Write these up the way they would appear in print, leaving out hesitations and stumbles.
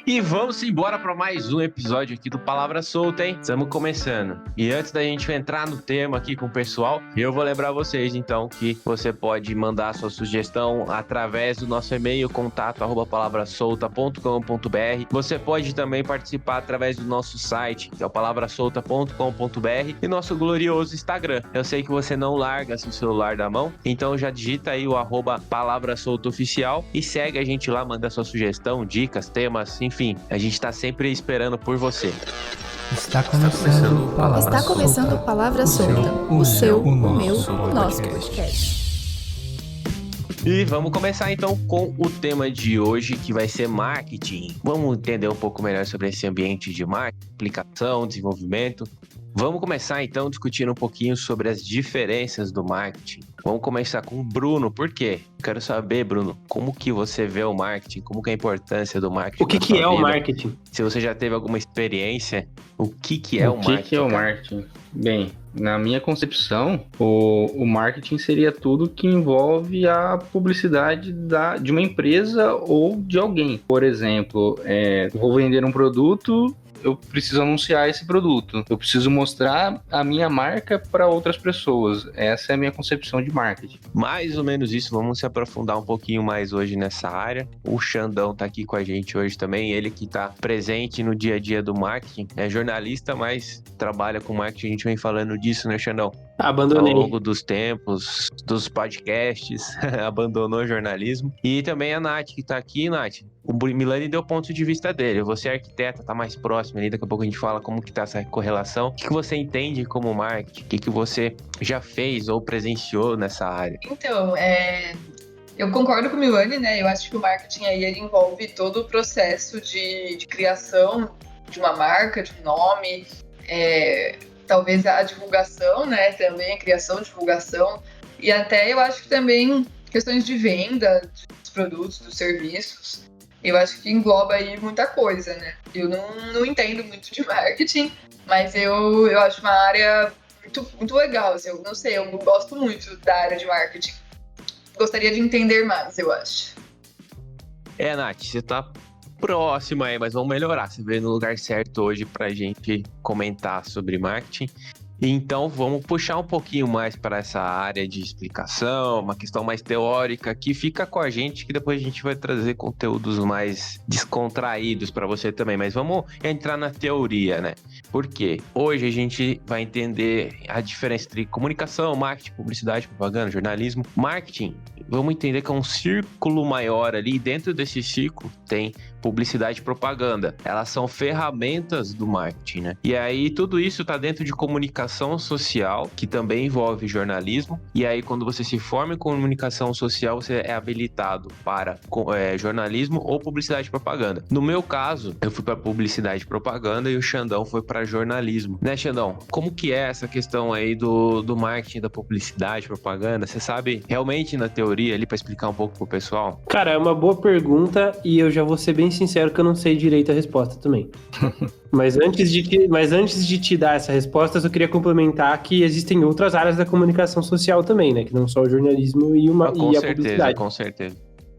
E vamos embora para mais um episódio aqui do Palavra Solta, hein? Estamos começando. E antes da gente entrar no tema aqui com o pessoal, eu vou lembrar vocês, então, que você pode mandar sua sugestão através do nosso e-mail, contato@palavrasolta.com.br. Você pode também participar através do nosso site, que é o palavrasolta.com.br, e nosso glorioso Instagram. Eu sei que você não larga seu celular da mão, então já digita aí o @palavrasoltaoficial e segue a gente lá, manda sua sugestão, dicas, temas, enfim, a gente tá sempre esperando por você. Está começando o Palavra Solta. O seu, o meu, o nosso podcast. E vamos começar então com o tema de hoje, que vai ser marketing. Vamos entender um pouco melhor sobre esse ambiente de marketing, aplicação, desenvolvimento. Vamos começar então discutindo um pouquinho sobre as diferenças do marketing. Vamos começar com o Bruno. Por quê? Quero saber, Bruno, como que você vê o marketing? Como que é a importância do marketing? O que é o marketing? Se você já teve alguma experiência, o que é o marketing? O que é o marketing? Bem, na minha concepção, o marketing seria tudo que envolve a publicidade de uma empresa ou de alguém. Por exemplo, vou vender um produto, eu preciso anunciar esse produto. Eu preciso mostrar a minha marca para outras pessoas. Essa é a minha concepção de marketing. Mais ou menos isso. Vamos se aprofundar um pouquinho mais hoje nessa área. O Xandão tá aqui com a gente hoje também. Ele que tá presente no dia a dia do marketing. É jornalista, mas trabalha com marketing. A gente vem falando disso, né, Xandão? Abandonei. Ao longo dos tempos, dos podcasts, abandonou o jornalismo. E também a Nath, que tá aqui. Nath, o Milani deu o ponto de vista dele. Você é arquiteta, tá mais próximo ali. Daqui a pouco a gente fala como que tá essa correlação. O que você entende como marketing? O que você já fez ou presenciou nessa área? Então, eu concordo com o Milani, né? Eu acho que o marketing aí ele envolve todo o processo de criação de uma marca, de um nome, talvez a divulgação, né? Também a criação, divulgação. E até eu acho que também questões de venda dos produtos, dos serviços. Eu acho que engloba aí muita coisa, né? Eu não entendo muito de marketing, mas eu acho uma área muito, muito legal. Assim, eu não sei, eu gosto muito da área de marketing. Gostaria de entender mais, eu acho. Nath, você tá próxima aí, mas vamos melhorar. Você veio no lugar certo hoje pra gente comentar sobre marketing. Então vamos puxar um pouquinho mais para essa área de explicação, uma questão mais teórica, que fica com a gente, que depois a gente vai trazer conteúdos mais descontraídos para você também. Mas vamos entrar na teoria, né? Porque hoje a gente vai entender a diferença entre comunicação, marketing, publicidade, propaganda, jornalismo. Marketing, vamos entender que é um círculo maior ali, e dentro desse círculo tem publicidade e propaganda. Elas são ferramentas do marketing, né? E aí tudo isso tá dentro de comunicação social, que também envolve jornalismo. E aí quando você se forma em comunicação social, você é habilitado para jornalismo ou publicidade e propaganda. No meu caso, eu fui para publicidade e propaganda e o Xandão foi para jornalismo. Né, Xandão? Como que é essa questão aí do marketing, da publicidade, propaganda? Você sabe realmente na teoria ali para explicar um pouco pro pessoal? Cara, é uma boa pergunta e eu já vou ser bem sincero que eu não sei direito a resposta também. Mas antes de te dar essa resposta, eu só queria complementar que existem outras áreas da comunicação social também, né? Que não só o jornalismo e a publicidade. Com certeza.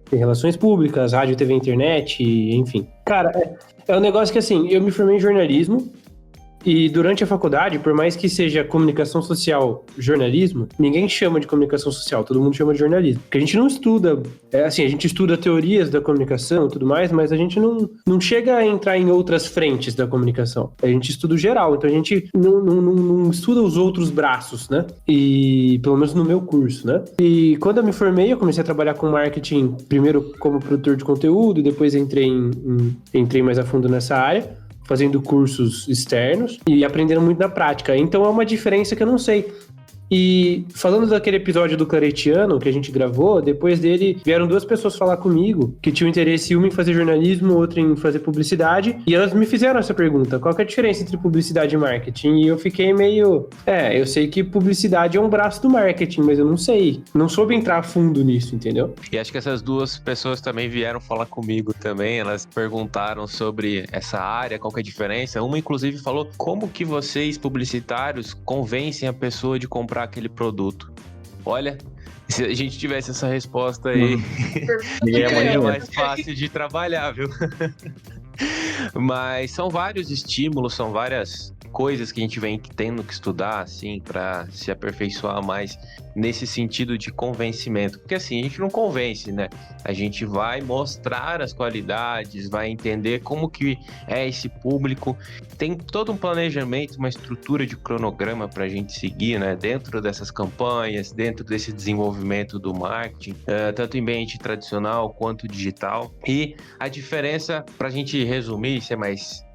Tem relações públicas, rádio, TV, internet, enfim. Cara, é um negócio que assim, eu me formei em jornalismo. E durante a faculdade, por mais que seja comunicação social, jornalismo, ninguém chama de comunicação social, todo mundo chama de jornalismo. Porque a gente não estuda, a gente estuda teorias da comunicação e tudo mais, mas a gente não chega a entrar em outras frentes da comunicação. A gente estuda o geral, então a gente não estuda os outros braços, né? E pelo menos no meu curso, né? E quando eu me formei, eu comecei a trabalhar com marketing, primeiro como produtor de conteúdo, depois entrei mais a fundo nessa área, fazendo cursos externos e aprendendo muito na prática. Então é uma diferença que eu não sei. E falando daquele episódio do Claretiano que a gente gravou, depois dele vieram duas pessoas falar comigo que tinham interesse, uma em fazer jornalismo, outra em fazer publicidade, e elas me fizeram essa pergunta: qual que é a diferença entre publicidade e marketing? E eu fiquei meio, eu sei que publicidade é um braço do marketing, mas eu não soube entrar a fundo nisso, entendeu? E acho que essas duas pessoas também vieram falar comigo também, elas perguntaram sobre essa área, qual que é a diferença. Uma inclusive falou: como que vocês publicitários convencem a pessoa de comprar aquele produto? Olha, se a gente tivesse essa resposta aí, é muito mais fácil de trabalhar, viu? Mas são vários estímulos, são várias coisas que a gente vem tendo que estudar, assim, para se aperfeiçoar mais nesse sentido de convencimento. Porque, assim, a gente não convence, né? A gente vai mostrar as qualidades, vai entender como que é esse público. Tem todo um planejamento, uma estrutura de cronograma para a gente seguir, né? Dentro dessas campanhas, dentro desse desenvolvimento do marketing, tanto em ambiente tradicional quanto digital. E a diferença, para a gente resumir, ser mais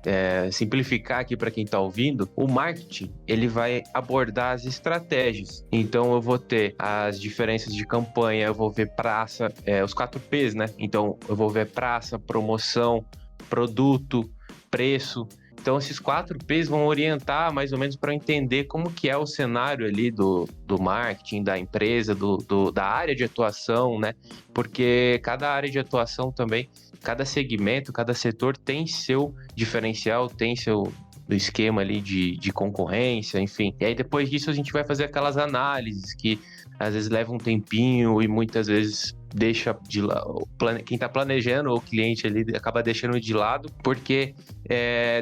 simplificar aqui para quem está ouvindo, o marketing ele vai abordar as estratégias. Então eu vou ter as diferenças de campanha, eu vou ver praça, os 4 P's, né? Então eu vou ver praça, promoção, produto, preço. Então esses 4 P's vão orientar mais ou menos para entender como que é o cenário ali do marketing, da empresa, da área de atuação, né? Porque cada área de atuação também, cada segmento, cada setor tem seu diferencial, tem seu esquema ali de concorrência, enfim. E aí depois disso a gente vai fazer aquelas análises que às vezes levam um tempinho e muitas vezes deixa de lado, quem está planejando, o cliente ali acaba deixando de lado, porque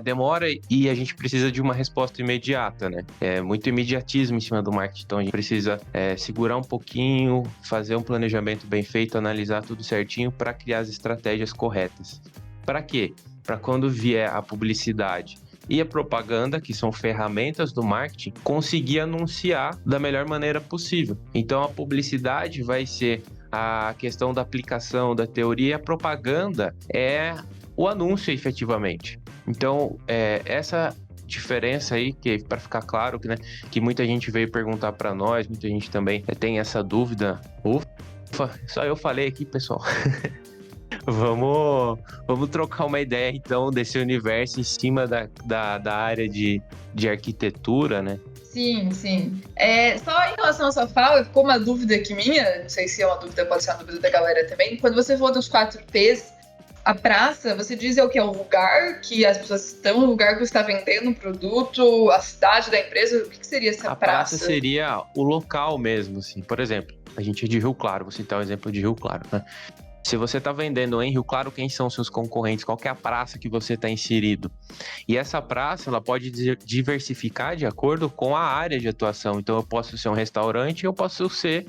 demora e a gente precisa de uma resposta imediata, né? É muito imediatismo em cima do marketing, então a gente precisa segurar um pouquinho, fazer um planejamento bem feito, analisar tudo certinho para criar as estratégias corretas. Para quê? Para quando vier a publicidade e a propaganda, que são ferramentas do marketing, conseguir anunciar da melhor maneira possível. Então a publicidade vai ser a questão da aplicação da teoria, a propaganda é o anúncio efetivamente. Então, essa diferença aí, que para ficar claro, né, que muita gente veio perguntar para nós, muita gente também tem essa dúvida. Ufa, só eu falei aqui, pessoal. Vamos trocar uma ideia, então, desse universo em cima da área de arquitetura, né? Sim. Só em relação à sua fala, ficou uma dúvida aqui minha, não sei se é uma dúvida, pode ser uma dúvida da galera também. Quando você falou dos 4 P's, a praça, você diz o que é o lugar que as pessoas estão, o lugar que você está vendendo o produto, a cidade da empresa, o que seria essa praça? A praça seria o local mesmo, assim. Por exemplo, a gente é de Rio Claro, vou citar o exemplo de Rio Claro, né? Se você está vendendo em Rio Claro, quem são seus concorrentes? Qual que é a praça que você está inserido? E essa praça, ela pode diversificar de acordo com a área de atuação. Então, eu posso ser um restaurante, eu posso ser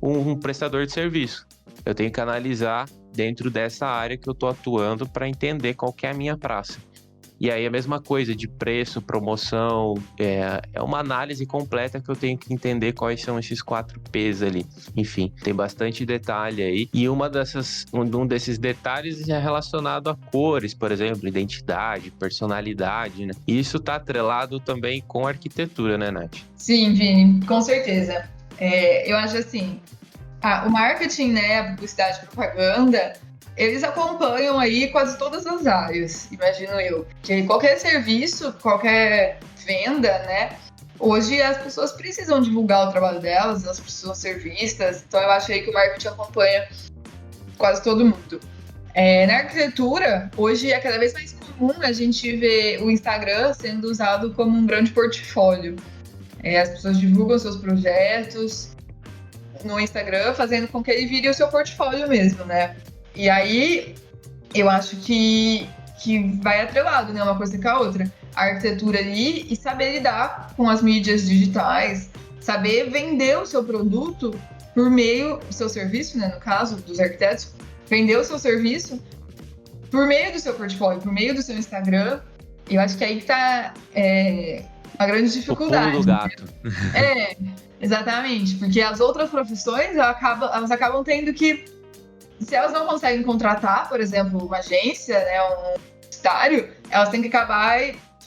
um prestador de serviço. Eu tenho que analisar dentro dessa área que eu estou atuando para entender qual que é a minha praça. E aí a mesma coisa de preço, promoção, é uma análise completa que eu tenho que entender quais são esses 4 P's ali. Enfim, tem bastante detalhe aí. E um desses detalhes é relacionado a cores, por exemplo, identidade, personalidade, né? E isso está atrelado também com a arquitetura, né, Nath? Sim, Vini, com certeza. Eu acho assim, o marketing, né, a publicidade e propaganda, eles acompanham aí quase todas as áreas, imagino eu. Porque qualquer serviço, qualquer venda, né? Hoje as pessoas precisam divulgar o trabalho delas, elas precisam ser vistas. Então eu acho aí que o marketing acompanha quase todo mundo. Na arquitetura, hoje é cada vez mais comum a gente ver o Instagram sendo usado como um grande portfólio. As pessoas divulgam seus projetos no Instagram, fazendo com que ele vire o seu portfólio mesmo, né? E aí, eu acho que vai atrelado, né? Uma coisa com a outra. A arquitetura ali e saber lidar com as mídias digitais, saber vender o seu produto por meio do seu serviço, né? No caso dos arquitetos, vender o seu serviço por meio do seu portfólio, por meio do seu Instagram. Eu acho que aí que tá uma grande dificuldade. O pulo do gato. Exatamente. Porque as outras profissões, elas acabam tendo que... Se elas não conseguem contratar, por exemplo, uma agência, né, um publicitário, elas têm que acabar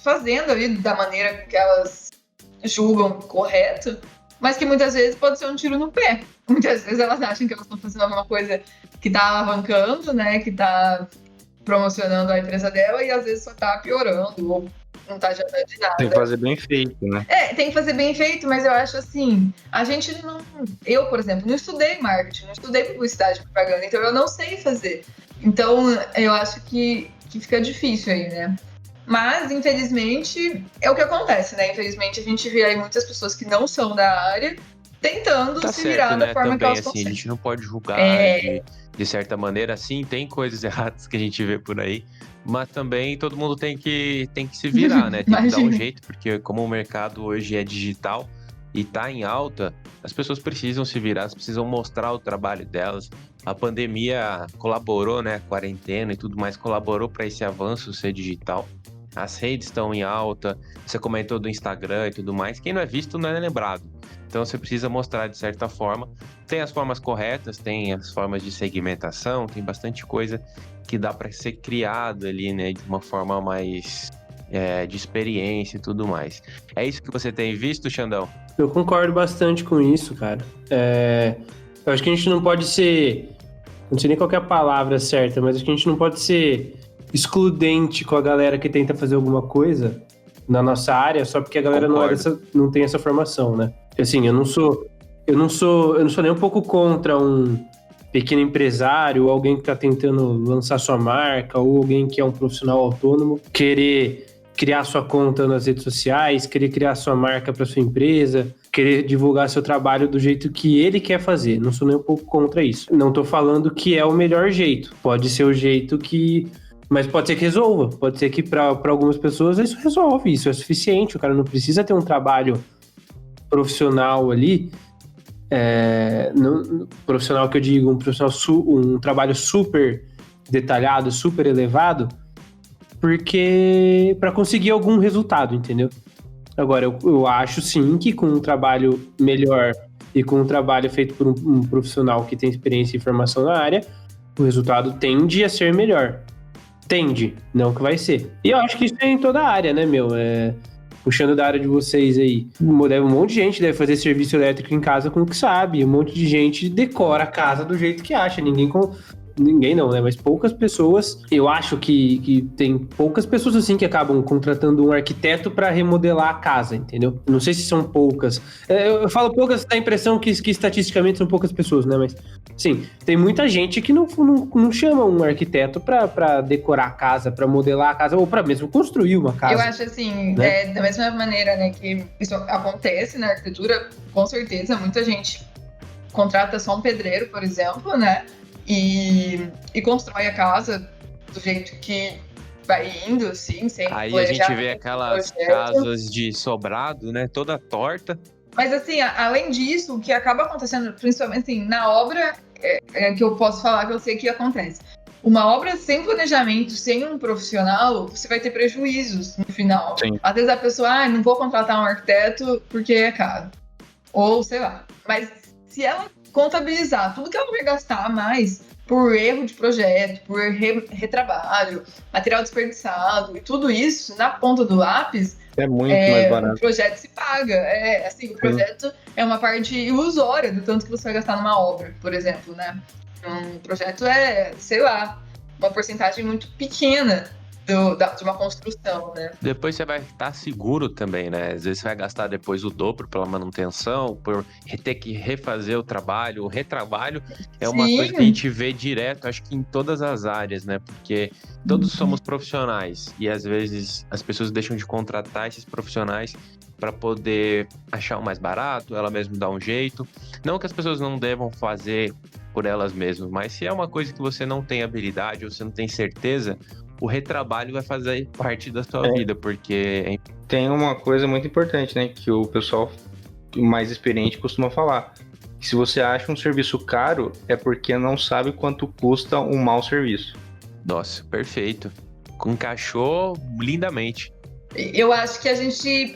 fazendo ali da maneira que elas julgam correto, mas que muitas vezes pode ser um tiro no pé. Muitas vezes elas acham que elas estão fazendo alguma coisa que está alavancando, né, que está promocionando a empresa dela e às vezes só está piorando ou não tá adiantando de nada. Tem que fazer bem feito, né? Tem que fazer bem feito, mas eu acho assim, a gente não... Eu, por exemplo, não estudei marketing, não estudei publicidade e propaganda, então eu não sei fazer. Então, eu acho que fica difícil aí, né? Mas, infelizmente, é o que acontece, né? Infelizmente, a gente vê aí muitas pessoas que não são da área tentando Tá se certo, virar né? da forma que Também, elas assim, a conseguem. gente não pode julgar É, de certa maneira, assim, tem coisas erradas que a gente vê por aí, mas também todo mundo tem que se virar, né? Tem que dar um imagina. jeito, porque como o mercado hoje é digital e tá em alta, as pessoas precisam se virar, elas precisam mostrar o trabalho delas. A pandemia colaborou, né? A quarentena e tudo mais colaborou para esse avanço ser digital. As redes estão em alta, você comentou do Instagram e tudo mais. Quem não é visto não é lembrado. Então você precisa mostrar de certa forma. Tem as formas corretas, tem as formas de segmentação, tem bastante coisa que dá para ser criada ali, né? De uma forma mais de experiência e tudo mais. É isso que você tem visto, Xandão? Eu concordo bastante com isso, cara. Eu acho que a gente não pode ser... Não sei nem qual que é a palavra certa, mas acho que a gente não pode ser excludente com a galera que tenta fazer alguma coisa na nossa área só porque a galera não tem essa formação, né? Assim, eu não sou nem um pouco contra um pequeno empresário, ou alguém que está tentando lançar sua marca, ou alguém que é um profissional autônomo, querer criar sua conta nas redes sociais, querer criar sua marca para sua empresa, querer divulgar seu trabalho do jeito que ele quer fazer. Não sou nem um pouco contra isso. Não estou falando que é o melhor jeito. Pode ser o jeito que... Mas pode ser que resolva. Pode ser que para algumas pessoas isso resolve. Isso é suficiente. O cara não precisa ter um trabalho profissional ali. Profissional que eu digo, um trabalho super detalhado, super elevado, porque para conseguir algum resultado, entendeu? Agora, eu acho sim que com um trabalho melhor e com um trabalho feito por um profissional que tem experiência e formação na área, o resultado tende a ser melhor. Tende, não que vai ser. E eu acho que isso é em toda a área, né, meu? Puxando da área de vocês aí, um monte de gente deve fazer serviço elétrico em casa com o que sabe, um monte de gente decora a casa do jeito que acha, ninguém não, né, mas poucas pessoas, eu acho que tem poucas pessoas assim que acabam contratando um arquiteto para remodelar a casa, entendeu? Não sei se são poucas, eu falo poucas, dá a impressão que estatisticamente são poucas pessoas, né, mas sim, tem muita gente que não chama um arquiteto para decorar a casa, para modelar a casa, ou para mesmo construir uma casa. Eu acho assim, né? Da mesma maneira, né, que isso acontece na arquitetura, com certeza, muita gente contrata só um pedreiro, por exemplo, né, e constrói a casa do jeito que vai indo, assim, sem Aí a gente vê aquelas casas de sobrado, né, toda torta. Mas, assim, além disso, o que acaba acontecendo, principalmente assim, na obra, que eu posso falar que eu sei que acontece. Uma obra sem planejamento, sem um profissional, você vai ter prejuízos no final. Sim. Às vezes a pessoa, não vou contratar um arquiteto porque é caro. Ou, sei lá. Mas se ela contabilizar tudo que ela vai gastar a mais por erro de projeto, por retrabalho, material desperdiçado e tudo isso, na ponta do lápis, é muito mais barato. O projeto se paga. O projeto é uma parte ilusória do tanto que você vai gastar numa obra, por exemplo, né? Um projeto sei lá, uma porcentagem muito pequena de uma construção, né? Depois você vai estar seguro também, né? Às vezes você vai gastar depois o dobro pela manutenção, por ter que refazer o trabalho. O retrabalho é uma coisa que a gente vê direto, acho que em todas as áreas, né? Porque todos somos profissionais e às vezes as pessoas deixam de contratar esses profissionais para poder achar o mais barato, ela mesma dá um jeito. Não que as pessoas não devam fazer por elas mesmas, mas se é uma coisa que você não tem habilidade ou você não tem certeza, o retrabalho vai fazer parte da sua vida, porque... Tem uma coisa muito importante, né, que o pessoal mais experiente costuma falar. Se você acha um serviço caro, é porque não sabe quanto custa um mau serviço. Nossa, perfeito. Encaixou lindamente. Eu acho que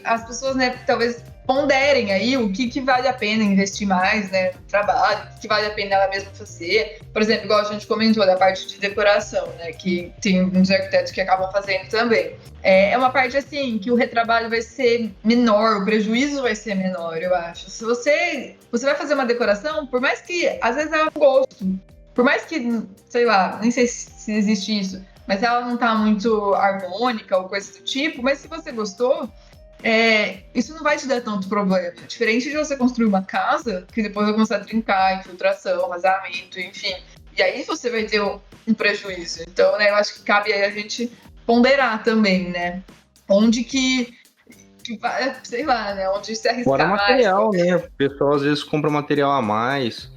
as pessoas, né, talvez ponderem aí o que vale a pena investir mais, né, no trabalho, o que vale a pena ela mesma fazer. Por exemplo, igual a gente comentou da parte de decoração, né, que tem uns arquitetos que acabam fazendo também. É uma parte, assim, que o retrabalho vai ser menor, o prejuízo vai ser menor, eu acho. Se você vai fazer uma decoração, por mais que, às vezes, é um gosto, por mais que, sei lá, nem sei se existe isso, mas ela não tá muito harmônica ou coisa do tipo, mas se você gostou, isso não vai te dar tanto problema. Diferente de você construir uma casa, que depois vai começar a trincar, infiltração, vazamento, enfim. E aí você vai ter um prejuízo. Então, né, eu acho que cabe aí a gente ponderar também, né? Onde que sei lá, né? Onde se arriscar Fora mais. material, né? O pessoal às vezes compra material a mais.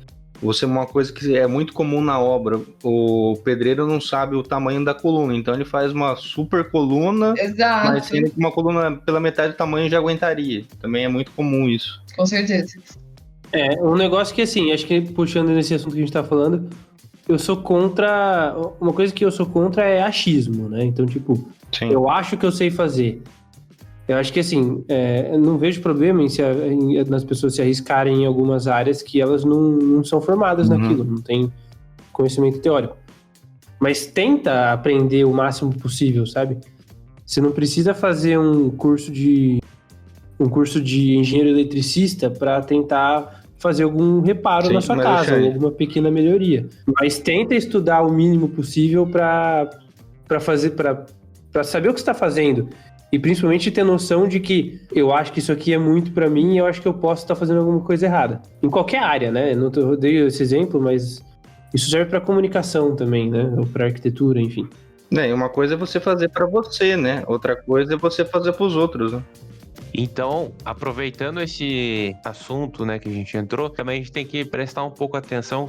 Uma coisa que é muito comum na obra, o pedreiro não sabe o tamanho da coluna, então ele faz uma super coluna, Exato. mas sendo que uma coluna pela metade do tamanho já aguentaria. Também é muito comum isso. Com certeza. Um negócio que, assim, acho que puxando nesse assunto que a gente tá falando, eu sou contra... Uma coisa que eu sou contra é achismo, né? Então, tipo, Sim. eu acho que eu sei fazer. Eu acho que, assim, eu não vejo problema nas pessoas se arriscarem em algumas áreas que elas não são formadas naquilo, não tem conhecimento teórico. Mas tenta aprender o máximo possível, sabe? Você não precisa fazer um curso de engenheiro eletricista para tentar fazer algum reparo na sua casa, ou alguma pequena melhoria. Mas tenta estudar o mínimo possível para saber o que você está fazendo. E principalmente ter noção de que eu acho que isso aqui é muito pra mim e eu acho que eu posso estar fazendo alguma coisa errada. Em qualquer área, né? Eu dei esse exemplo, mas isso serve pra comunicação também, né? Ou pra arquitetura, enfim. E uma coisa é você fazer pra você, né? Outra coisa é você fazer pros outros, né? Então, aproveitando esse assunto, né, que a gente entrou, também a gente tem que prestar um pouco atenção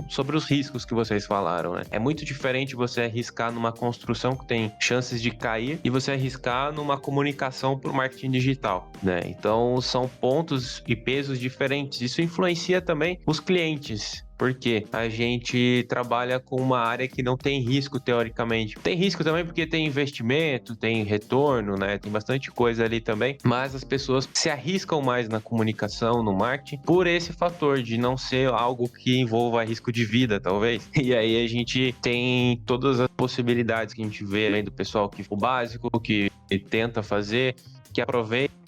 sobre os riscos que vocês falaram, né? É muito diferente você arriscar numa construção que tem chances de cair e você arriscar numa comunicação para o marketing digital, né? Então, são pontos e pesos diferentes. Isso influencia também os clientes. Porque a gente trabalha com uma área que não tem risco, teoricamente. Tem risco também porque tem investimento, tem retorno, né? Tem bastante coisa ali também. Mas as pessoas se arriscam mais na comunicação, no marketing, por esse fator de não ser algo que envolva risco de vida, talvez. E aí a gente tem todas as possibilidades que a gente vê além do pessoal que o básico, que tenta fazer, que aproveita,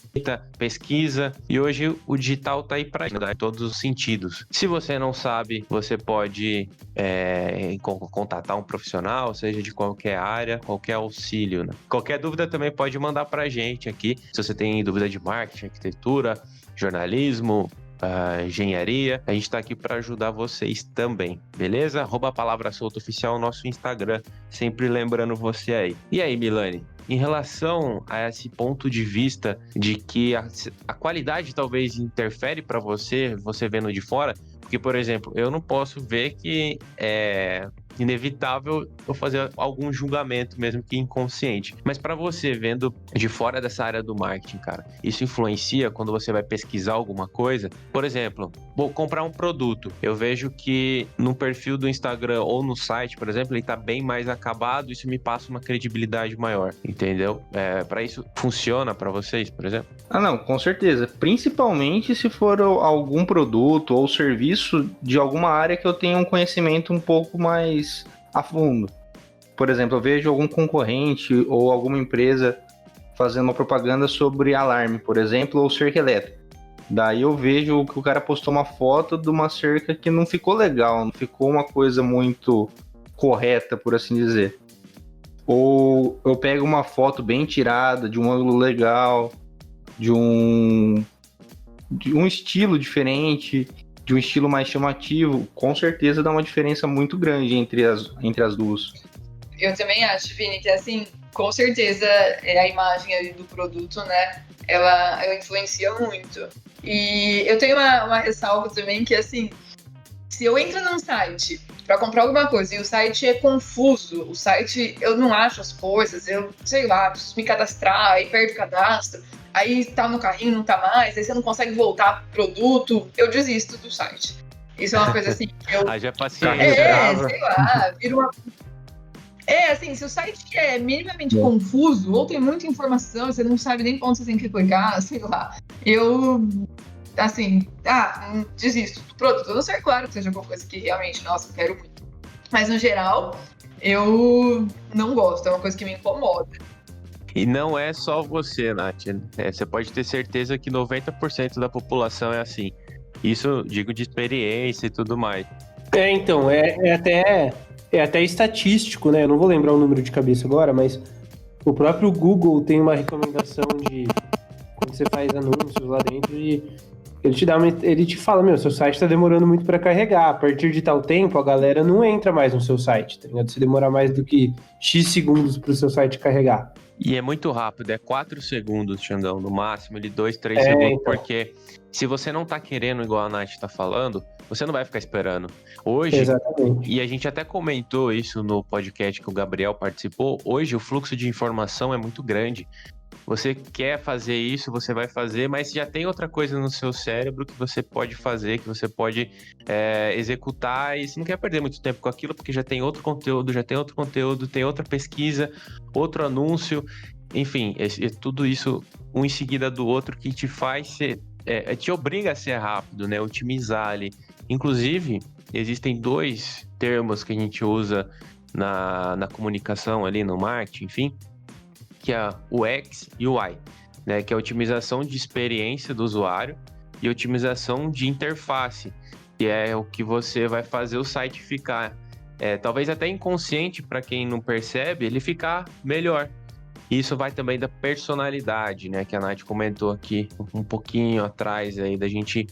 pesquisa, e hoje o digital tá aí para em todos os sentidos. Se você não sabe, você pode contatar um profissional, seja de qualquer área, qualquer auxílio, né? Qualquer dúvida também pode mandar pra gente aqui, se você tem dúvida de marketing, arquitetura, jornalismo, engenharia, a gente tá aqui para ajudar vocês também, beleza? @palavrasoltaoficial, nosso Instagram, sempre lembrando você aí. E aí, Milani? Em relação a esse ponto de vista de que a qualidade talvez interfere para você vendo de fora, porque, por exemplo, eu não posso ver que é inevitável eu fazer algum julgamento, mesmo que inconsciente. Mas para você, vendo de fora dessa área do marketing, cara, isso influencia quando você vai pesquisar alguma coisa? Por exemplo, vou comprar um produto. Eu vejo que no perfil do Instagram ou no site, por exemplo, ele tá bem mais acabado, isso me passa uma credibilidade maior, entendeu? Para isso, funciona para vocês, por exemplo? Não, com certeza. Principalmente se for algum produto ou serviço de alguma área que eu tenha um conhecimento um pouco mais a fundo. Por exemplo, eu vejo algum concorrente ou alguma empresa fazendo uma propaganda sobre alarme, por exemplo, ou cerca elétrica. Daí eu vejo que o cara postou uma foto de uma cerca que não ficou legal, não ficou uma coisa muito correta, por assim dizer. Ou eu pego uma foto bem tirada, de um ângulo legal, de um estilo diferente, de um estilo mais chamativo, com certeza dá uma diferença muito grande entre as duas. Eu também acho, Vini, que assim, com certeza a imagem ali do produto, né, ela influencia muito. E eu tenho uma ressalva também que, assim, se eu entro num site para comprar alguma coisa e o site é confuso, o site eu não acho as coisas, eu sei lá, preciso me cadastrar, aí perdo o cadastro, aí tá no carrinho, não tá mais, aí você não consegue voltar pro produto, eu desisto do site. Isso é uma coisa assim que eu... Já paciência. sei lá, vira uma... assim, se o site é minimamente confuso, ou tem muita informação, você não sabe nem onde você tem que clicar, sei lá, eu... assim, desisto do produto. A não ser, claro, que seja alguma coisa que realmente, nossa, eu quero muito. Mas, no geral, eu não gosto. É uma coisa que me incomoda. E não é só você, Nath. Você pode ter certeza que 90% da população é assim. Isso, digo, de experiência e tudo mais. Então, é até estatístico, né? Eu não vou lembrar o número de cabeça agora, mas o próprio Google tem uma recomendação de quando você faz anúncios lá dentro e ele te fala, seu site tá demorando muito para carregar. A partir de tal tempo, a galera não entra mais no seu site, tá ligado? Se demorar mais do que X segundos pro seu site carregar. E é muito rápido, é 4 segundos, Xandão, no máximo, 2, 3 segundos, então. porque se você não tá querendo, igual a Nath tá falando, você não vai ficar esperando. Hoje, Exatamente. e a gente até comentou isso no podcast que o Gabriel participou, hoje o fluxo de informação é muito grande. Você quer fazer isso, você vai fazer, mas já tem outra coisa no seu cérebro que você pode fazer, que você pode executar, e você não quer perder muito tempo com aquilo, porque já tem outro conteúdo, tem outra pesquisa, outro anúncio, enfim, tudo isso um em seguida do outro que te faz ser, te obriga a ser rápido, né? Otimizar ali. Inclusive, existem 2 termos que a gente usa na comunicação ali, no marketing, enfim, que é o X e o Y, né? Que é a otimização de experiência do usuário e otimização de interface, que é o que você vai fazer o site ficar, talvez até inconsciente para quem não percebe, ele ficar melhor. Isso vai também da personalidade, né? Que a Nath comentou aqui um pouquinho atrás aí, da gente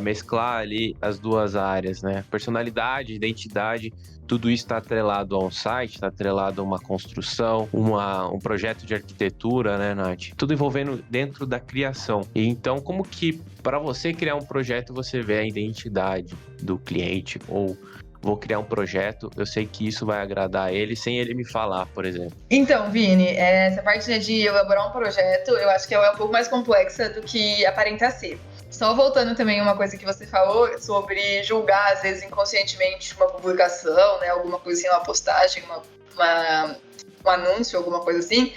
mesclar ali as 2 áreas, né? Personalidade, identidade, tudo isso está atrelado a um site, está atrelado a uma construção, um projeto de arquitetura, né, Nath? Tudo envolvendo dentro da criação. E então, como que para você criar um projeto, você vê a identidade do cliente? Ou vou criar um projeto, eu sei que isso vai agradar ele sem ele me falar, por exemplo. Então, Vini, essa parte, né, de elaborar um projeto, eu acho que é um pouco mais complexa do que aparenta ser. Só voltando também uma coisa que você falou sobre julgar, às vezes, inconscientemente uma publicação, né, alguma coisa assim, uma postagem, um anúncio, alguma coisa assim.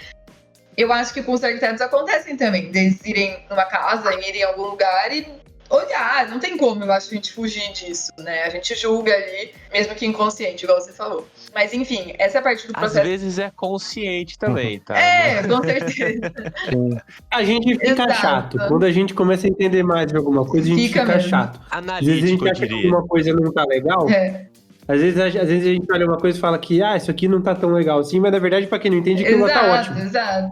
Eu acho que com os arquitetos acontecem também, deles irem numa casa, irem em algum lugar e olhar, não tem como, eu acho, a gente fugir disso, né? A gente julga ali, mesmo que inconsciente, igual você falou. Mas, enfim, essa parte do processo... Às vezes é consciente também, tá? Com certeza. A gente fica Exato. chato. Quando a gente começa a entender mais de alguma coisa, a gente fica mesmo. chato. Às vezes a gente Analítico, eu acha que diria. alguma coisa não tá legal. Às vezes a gente olha uma coisa e fala que isso aqui não tá tão legal assim, mas na verdade, pra quem não entende, aquilo tá ótimo. Exato.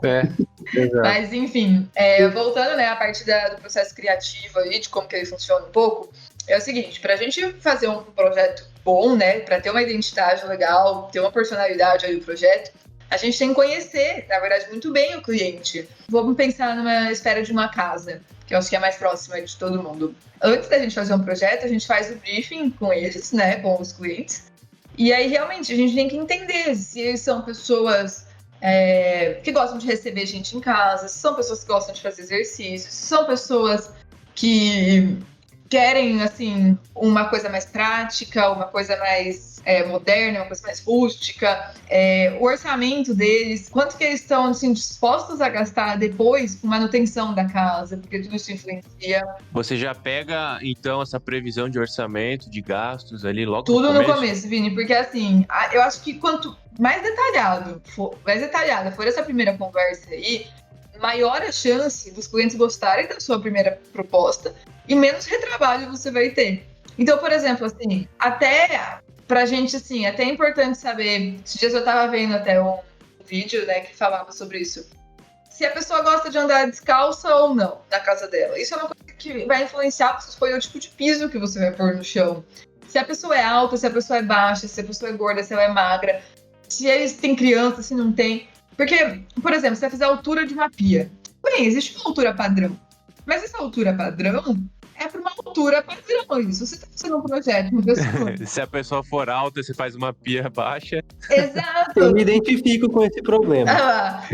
Exato. Mas, enfim, voltando, né, a parte do processo criativo aí, de como que ele funciona um pouco, é o seguinte, pra gente fazer um projeto bom, né, pra ter uma identidade legal, ter uma personalidade aí do projeto, a gente tem que conhecer, na verdade, muito bem o cliente. Vamos pensar numa esfera de uma casa, que eu acho que é mais próxima de todo mundo. Antes da gente fazer um projeto, a gente faz o briefing com eles, né, com os clientes, e aí, realmente, a gente tem que entender se eles são pessoas... que gostam de receber gente em casa, se são pessoas que gostam de fazer exercícios, se são pessoas que querem, assim, uma coisa mais prática, uma coisa mais moderna, uma coisa mais rústica, o orçamento deles, quanto que eles estão, assim, dispostos a gastar depois com manutenção da casa, porque tudo isso influencia. Você já pega, então, essa previsão de orçamento, de gastos ali logo Tudo no no começo, Vini, porque, assim, eu acho que quanto mais detalhada for essa primeira conversa aí, maior a chance dos clientes gostarem da sua primeira proposta e menos retrabalho você vai ter. Então, por exemplo, assim, até pra gente, assim, até é importante saber, esses dias eu tava vendo até um vídeo, né, que falava sobre isso, se a pessoa gosta de andar descalça ou não na casa dela. Isso é uma coisa que vai influenciar se foi o tipo de piso que você vai pôr no chão. Se a pessoa é alta, se a pessoa é baixa, se a pessoa é gorda, se ela é magra, se eles têm criança, se não tem. Porque, por exemplo, se você fizer a altura de uma pia, bem, existe uma altura padrão. Mas essa altura padrão é para uma altura padrão. Isso você está fazendo um projeto, uma pessoa. Se a pessoa for alta, você faz uma pia baixa. Exato. Eu me identifico com esse problema.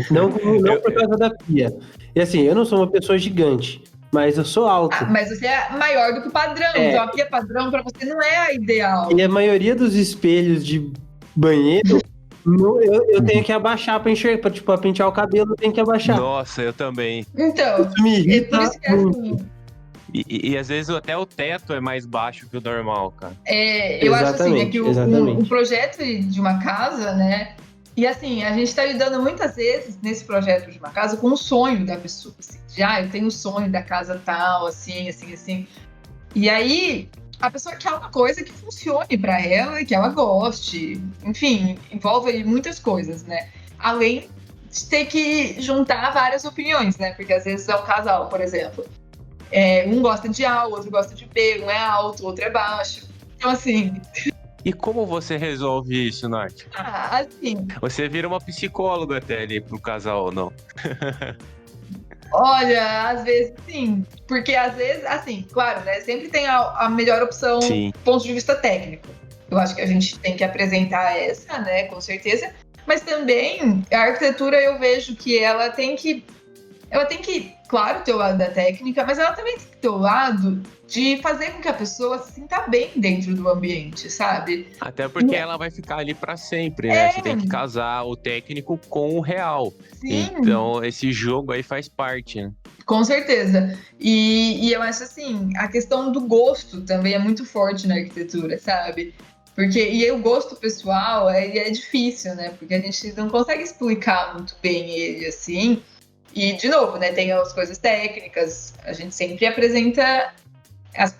Não por causa da pia. E assim, eu não sou uma pessoa gigante, mas eu sou alto. Mas você é maior do que o padrão. Então a pia padrão para você não é a ideal. E a maioria dos espelhos de banheiro, eu tenho que abaixar pra enxergar, pra pentear o cabelo, eu tenho que abaixar. Nossa, eu também. Então, isso me irrita por isso que é assim. E às vezes até o teto é mais baixo que o normal, cara. Eu acho assim, que o projeto de uma casa, né? E assim, a gente tá lidando muitas vezes nesse projeto de uma casa com o sonho da pessoa. Assim, eu tenho o sonho da casa tal, assim. E aí, a pessoa quer uma coisa que funcione pra ela e que ela goste. Enfim, envolve muitas coisas, né? Além de ter que juntar várias opiniões, né? Porque às vezes é um casal, por exemplo. Um gosta de A, o outro gosta de B, um é alto, o outro é baixo. Então, assim... E como você resolve isso, Nath? Assim, Você vira uma psicóloga até ali pro casal ou não? olha, às vezes sim. Porque às vezes, assim, claro, né? Sempre tem a melhor opção Sim. do ponto de vista técnico. Eu acho que a gente tem que apresentar essa, né? Com certeza. Mas também a arquitetura eu vejo que ela tem que, claro, ter o lado da técnica, mas ela também tem que ter o lado de fazer com que a pessoa se sinta bem dentro do ambiente, sabe? Até porque ela vai ficar ali pra sempre, né? Você tem que casar o técnico com o real. Sim. Então, esse jogo aí faz parte, né? Com certeza. E eu acho assim, a questão do gosto também é muito forte na arquitetura, sabe? E o gosto pessoal é difícil, né? Porque a gente não consegue explicar muito bem ele, assim. E, de novo, né? Tem as coisas técnicas. A gente sempre apresenta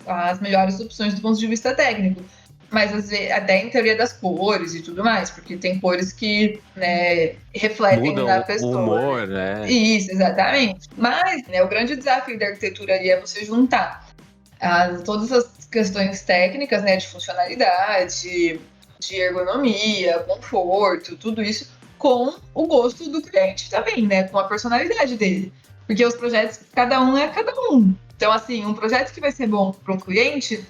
as melhores opções do ponto de vista técnico. Mas, às vezes, até em teoria das cores e tudo mais. Porque tem cores que, né, refletem na pessoa. O humor, né? Isso, exatamente. Mas, né, o grande desafio da arquitetura ali é você juntar todas as questões técnicas, né, de funcionalidade, de ergonomia, conforto, tudo isso, com o gosto do cliente também, né, com a personalidade dele. Porque os projetos, cada um é cada um. Então, assim, um projeto que vai ser bom para um cliente,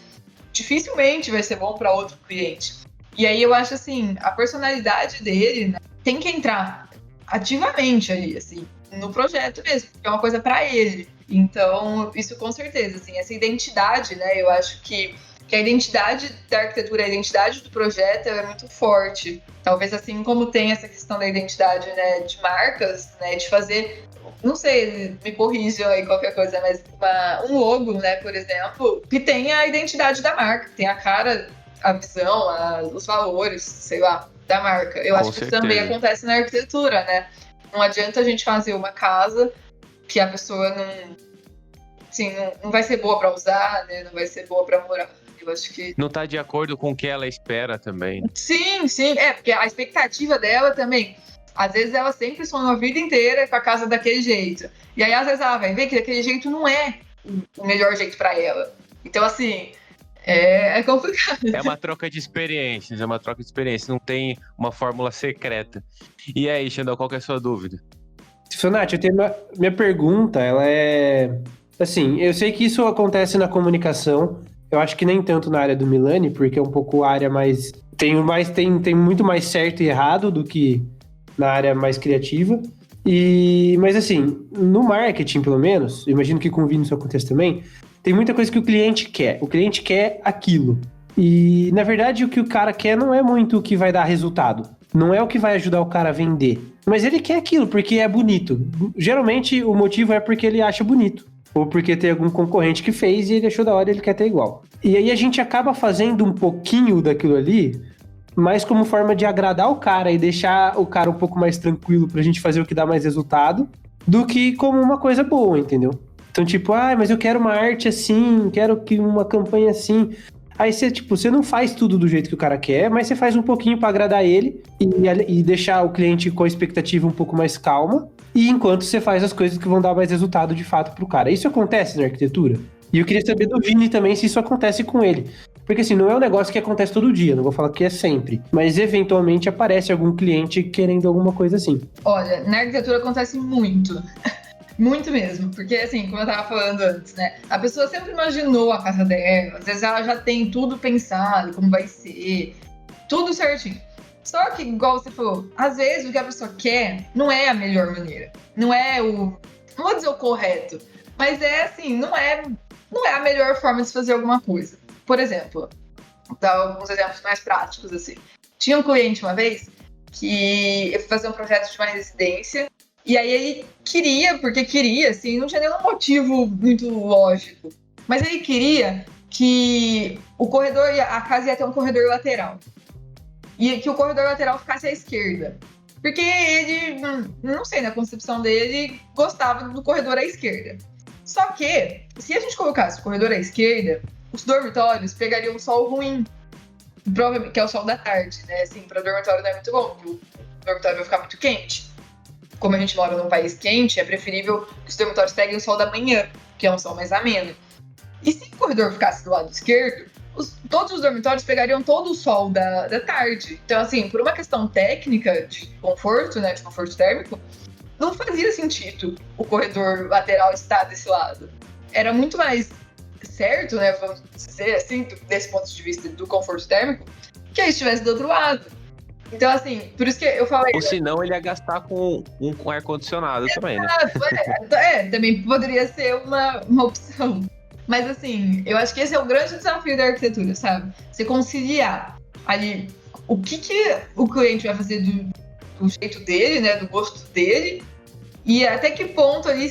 dificilmente vai ser bom para outro cliente. E aí eu acho, assim, a personalidade dele, né, tem que entrar ativamente ali, assim, no projeto mesmo, porque é uma coisa para ele. Então, isso com certeza, assim, essa identidade, né, eu acho que a identidade da arquitetura, a identidade do projeto é muito forte. Talvez assim como tem essa questão da identidade, né, de marcas, né, de fazer, não sei, me corrijam aí qualquer coisa, mas um logo, né, por exemplo, que tenha a identidade da marca, que tenha a cara, a visão, os valores, sei lá, da marca. Eu acho que isso também acontece na arquitetura, né? Não adianta a gente fazer uma casa que a pessoa não vai ser boa para usar, né? Não vai ser boa para morar. Eu acho que não tá de acordo com o que ela espera também. Sim, porque a expectativa dela também. Às vezes ela sempre sonhou a vida inteira com a casa daquele jeito. E aí às vezes ela vai ver que daquele jeito não é o melhor jeito para ela. Então assim, é complicado. É uma troca de experiências, não tem uma fórmula secreta. E aí, Xandão, qual que é a sua dúvida? Nath, eu tenho minha pergunta, ela é... Assim, eu sei que isso acontece na comunicação, eu acho que nem tanto na área do Milani, porque é um pouco a área mais... Tem muito mais certo e errado do que na área mais criativa. Mas assim, no marketing, pelo menos, imagino que com o Vini isso aconteça também, tem muita coisa que o cliente quer. O cliente quer aquilo. E, na verdade, o que o cara quer não é muito o que vai dar resultado. Não é o que vai ajudar o cara a vender. Mas ele quer aquilo porque é bonito. Geralmente, o motivo é porque ele acha bonito. Ou porque tem algum concorrente que fez e ele achou da hora e ele quer ter igual. E aí a gente acaba fazendo um pouquinho daquilo ali, mas como forma de agradar o cara e deixar o cara um pouco mais tranquilo pra gente fazer o que dá mais resultado, do que como uma coisa boa, entendeu? Então, tipo, mas eu quero uma arte assim, quero que uma campanha assim. Aí você não faz tudo do jeito que o cara quer, mas você faz um pouquinho pra agradar ele e deixar o cliente com a expectativa um pouco mais calma, e enquanto você faz as coisas que vão dar mais resultado de fato pro cara. Isso acontece na arquitetura? E eu queria saber do Vini também se isso acontece com ele. Porque assim, não é um negócio que acontece todo dia, não vou falar que é sempre, mas eventualmente aparece algum cliente querendo alguma coisa assim. Olha, na arquitetura acontece muito. Muito mesmo, porque assim, como eu tava falando antes, né? A pessoa sempre imaginou a casa dela, às vezes ela já tem tudo pensado, como vai ser, tudo certinho. Só que, igual você falou, às vezes o que a pessoa quer não é a melhor maneira. Não é não vou dizer o correto, mas é assim, não é a melhor forma de se fazer alguma coisa. Por exemplo, vou dar alguns exemplos mais práticos, assim. Tinha um cliente uma vez que eu fui fazer um projeto de uma residência. E aí ele porque queria, assim, não tinha nenhum motivo muito lógico. Mas ele queria que o corredor, a casa ia ter um corredor lateral. E que o corredor lateral ficasse à esquerda. Porque ele, não sei, na concepção dele, gostava do corredor à esquerda. Só que, se a gente colocasse o corredor à esquerda, os dormitórios pegariam um sol ruim. Provavelmente, que é o sol da tarde, né? Assim, para o dormitório não é muito bom, porque o dormitório vai ficar muito quente. Como a gente mora num país quente, é preferível que os dormitórios peguem o sol da manhã, que é um sol mais ameno. E se o corredor ficasse do lado esquerdo, todos os dormitórios pegariam todo o sol da tarde. Então, assim, por uma questão técnica de conforto, né, de conforto térmico, não fazia sentido o corredor lateral estar desse lado. Era muito mais certo, né, vamos dizer assim, desse ponto de vista do conforto térmico, que ele estivesse do outro lado. Então, assim, por isso que eu falei... Ou senão ele ia gastar com ar-condicionado também, né? Também poderia ser uma opção. Mas, assim, eu acho que esse é o grande desafio da arquitetura, sabe? Você conciliar ali o que o cliente vai fazer do jeito dele, né, do gosto dele, e até que ponto ali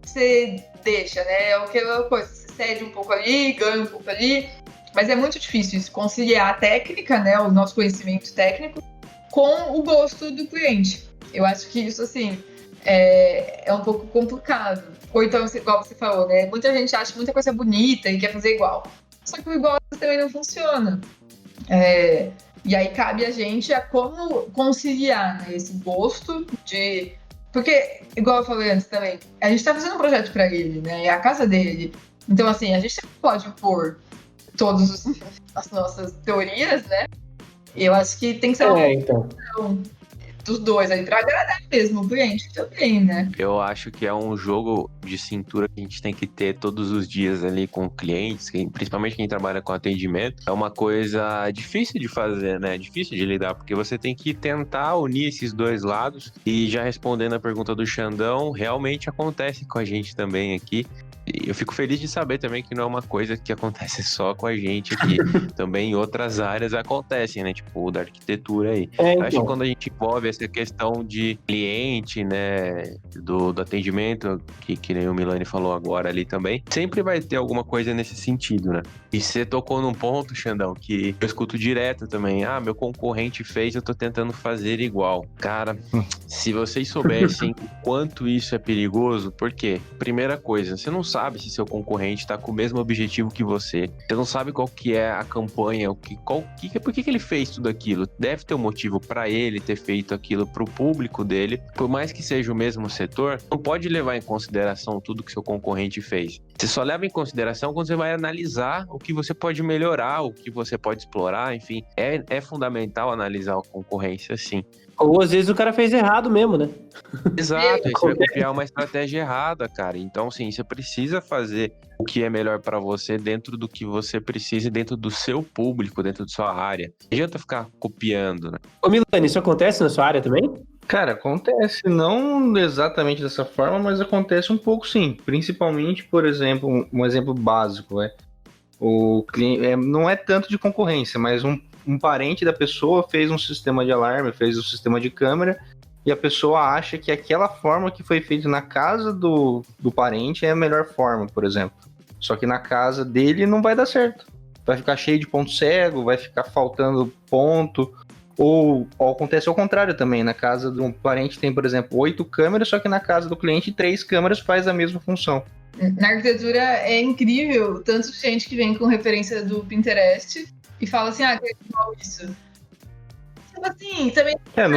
você deixa, né? É aquela coisa, você cede um pouco ali, ganha um pouco ali, mas é muito difícil isso, conciliar a técnica, né, o nosso conhecimento técnico, com o gosto do cliente. Eu acho que isso, assim, é um pouco complicado. Ou então, igual você falou, né, muita gente acha muita coisa bonita e quer fazer igual. Só que o igual também não funciona. E aí cabe a gente a como conciliar, né, esse gosto de... Porque, igual eu falei antes também, a gente tá fazendo um projeto para ele, né, é a casa dele. Então, assim, a gente não pode impor todas as nossas teorias, né? Eu acho que tem que ser uma opção dos dois aí, pra agradar mesmo o cliente também, né? Eu acho que é um jogo de cintura que a gente tem que ter todos os dias ali com clientes, principalmente quem trabalha com atendimento. É uma coisa difícil de fazer, né? Difícil de lidar, porque você tem que tentar unir esses dois lados. E já respondendo a pergunta do Xandão, realmente acontece com a gente também aqui. E eu fico feliz de saber também que não é uma coisa que acontece só com a gente aqui. Também em outras áreas acontecem, né? Tipo, o da arquitetura aí. Então. Acho que quando a gente envolve essa questão de cliente, né? Do atendimento, que nem o Milani falou agora ali também, sempre vai ter alguma coisa nesse sentido, né? E você tocou num ponto, Xandão, que eu escuto direto também. Ah, meu concorrente fez, eu tô tentando fazer igual. Cara, se vocês soubessem o quanto isso é perigoso, por quê? Primeira coisa, você não sabe se seu concorrente está com o mesmo objetivo que você. Você não sabe qual que é a campanha, por que ele fez tudo aquilo. Deve ter um motivo para ele ter feito aquilo para o público dele. Por mais que seja o mesmo setor, não pode levar em consideração tudo que seu concorrente fez. Você só leva em consideração quando você vai analisar o que você pode melhorar, o que você pode explorar, enfim. É fundamental analisar a concorrência, sim. Ou às vezes o cara fez errado mesmo, né? Exato, aí você vai copiar uma estratégia errada, cara. Então, assim, você precisa fazer o que é melhor pra você dentro do que você precisa, dentro do seu público, dentro da sua área. Não adianta ficar copiando, né? Ô Milani, isso acontece na sua área também? Cara, acontece, não exatamente dessa forma, mas acontece um pouco sim. Principalmente, por exemplo, um exemplo básico, o cliente não é tanto de concorrência, mas um parente da pessoa fez um sistema de alarme, fez um sistema de câmera, e a pessoa acha que aquela forma que foi feita na casa do parente é a melhor forma, por exemplo. Só que na casa dele não vai dar certo. Vai ficar cheio de ponto cego, vai ficar faltando ponto. Ou acontece ao contrário também. Na casa de um parente tem, por exemplo, 8 câmeras, só que na casa do cliente 3 câmeras faz a mesma função. Na arquitetura é incrível, tanto de gente que vem com referência do Pinterest e fala assim, que é igual isso. Tipo assim, também não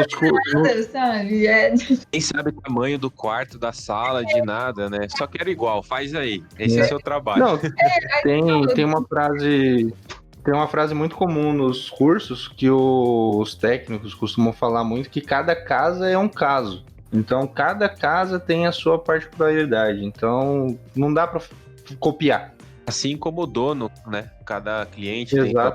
nada, sabe? Nem sabe o tamanho do quarto, da sala, de nada, né? Só quero igual, faz aí. Esse é seu trabalho. Não, tem uma frase... Tem uma frase muito comum nos cursos que os técnicos costumam falar muito, que cada casa é um caso. Então, cada casa tem a sua particularidade. Então, não dá para copiar. Assim como o dono, né? Cada cliente tem sua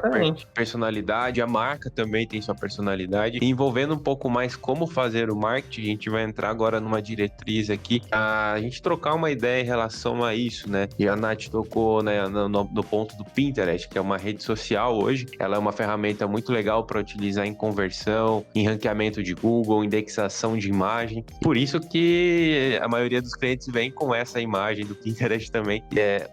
personalidade, a marca também tem sua personalidade. E envolvendo um pouco mais como fazer o marketing, a gente vai entrar agora numa diretriz aqui, a gente trocar uma ideia em relação a isso, né? E a Nath tocou, né, no ponto do Pinterest, que é uma rede social hoje. Ela é uma ferramenta muito legal para utilizar em conversão, em ranqueamento de Google, indexação de imagem. Por isso que a maioria dos clientes vem com essa imagem do Pinterest também,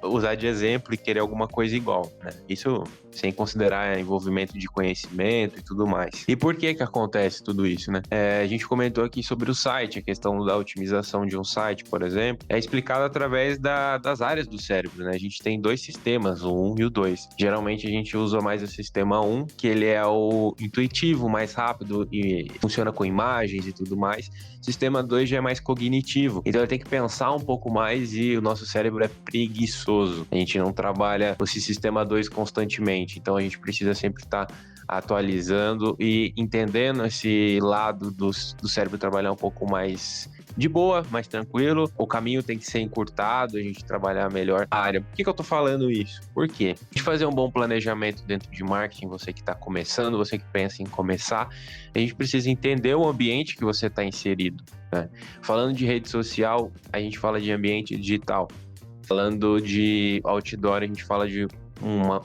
usar de exemplo e querer alguma coisa igual. Isso sem considerar envolvimento de conhecimento e tudo mais. E por que acontece tudo isso, né? A gente comentou aqui sobre o site, a questão da otimização de um site, por exemplo, é explicado através das áreas do cérebro, né? A gente tem 2 sistemas, o 1 e o 2. Geralmente a gente usa mais o sistema 1, que ele é o intuitivo, mais rápido e funciona com imagens e tudo mais. O sistema 2 já é mais cognitivo, então ele tem que pensar um pouco mais e o nosso cérebro é preguiçoso. A gente não trabalha esse sistema 2 constantemente. ambiente. Então a gente precisa sempre estar atualizando e entendendo esse lado do cérebro trabalhar um pouco mais de boa, mais tranquilo. O caminho tem que ser encurtado, a gente trabalhar melhor a área. Por que eu tô falando isso? Por quê? A gente fazer um bom planejamento dentro de marketing, você que está começando, você que pensa em começar, a gente precisa entender o ambiente que você está inserido, né? Falando de rede social, a gente fala de ambiente digital. Falando de outdoor, a gente fala de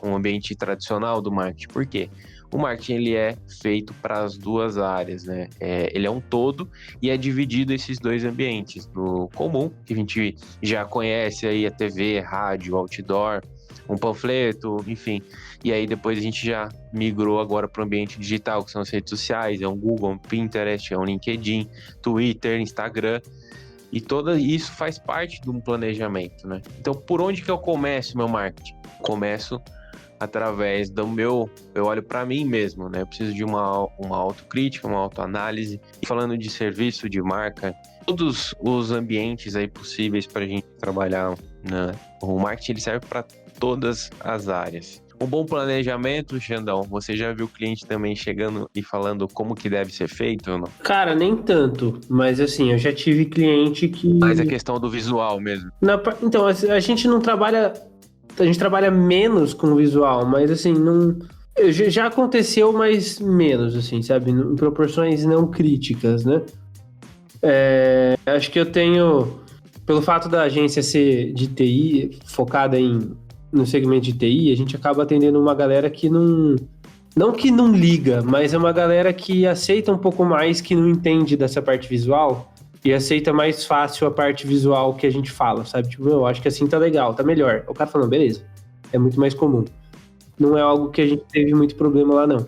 um ambiente tradicional do marketing. Por quê? O marketing ele é feito para as duas áreas, né? Ele é um todo e é dividido esses dois ambientes. No comum, que a gente já conhece aí a TV, rádio, outdoor, um panfleto, enfim. E aí depois a gente já migrou agora para o ambiente digital, que são as redes sociais, é um Google, um Pinterest, é um LinkedIn, Twitter, Instagram. E tudo isso faz parte de um planejamento, né? Então, por onde que eu começo meu marketing? Começo através do eu olho para mim mesmo, né? Eu preciso de uma autocrítica, uma autoanálise. E falando de serviço, de marca, todos os ambientes aí possíveis para a gente trabalhar, né? O marketing ele serve para todas as áreas. Um bom planejamento, Xandão, você já viu o cliente também chegando e falando como que deve ser feito ou não? Cara, nem tanto, mas assim, eu já tive cliente que... Mas a questão do visual mesmo. Então, a gente não trabalha... A gente trabalha menos com visual, mas assim, não... Já aconteceu, mas menos, assim, sabe? Em proporções não críticas, né? Acho que eu tenho... Pelo fato da agência ser de TI, focada no segmento de TI, a gente acaba atendendo uma galera que não que não liga, mas é uma galera que aceita um pouco mais, que não entende dessa parte visual e aceita mais fácil a parte visual que a gente fala, sabe? Tipo, eu acho que assim tá legal, tá melhor. O cara falando, beleza, é muito mais comum. Não é algo que a gente teve muito problema lá, não.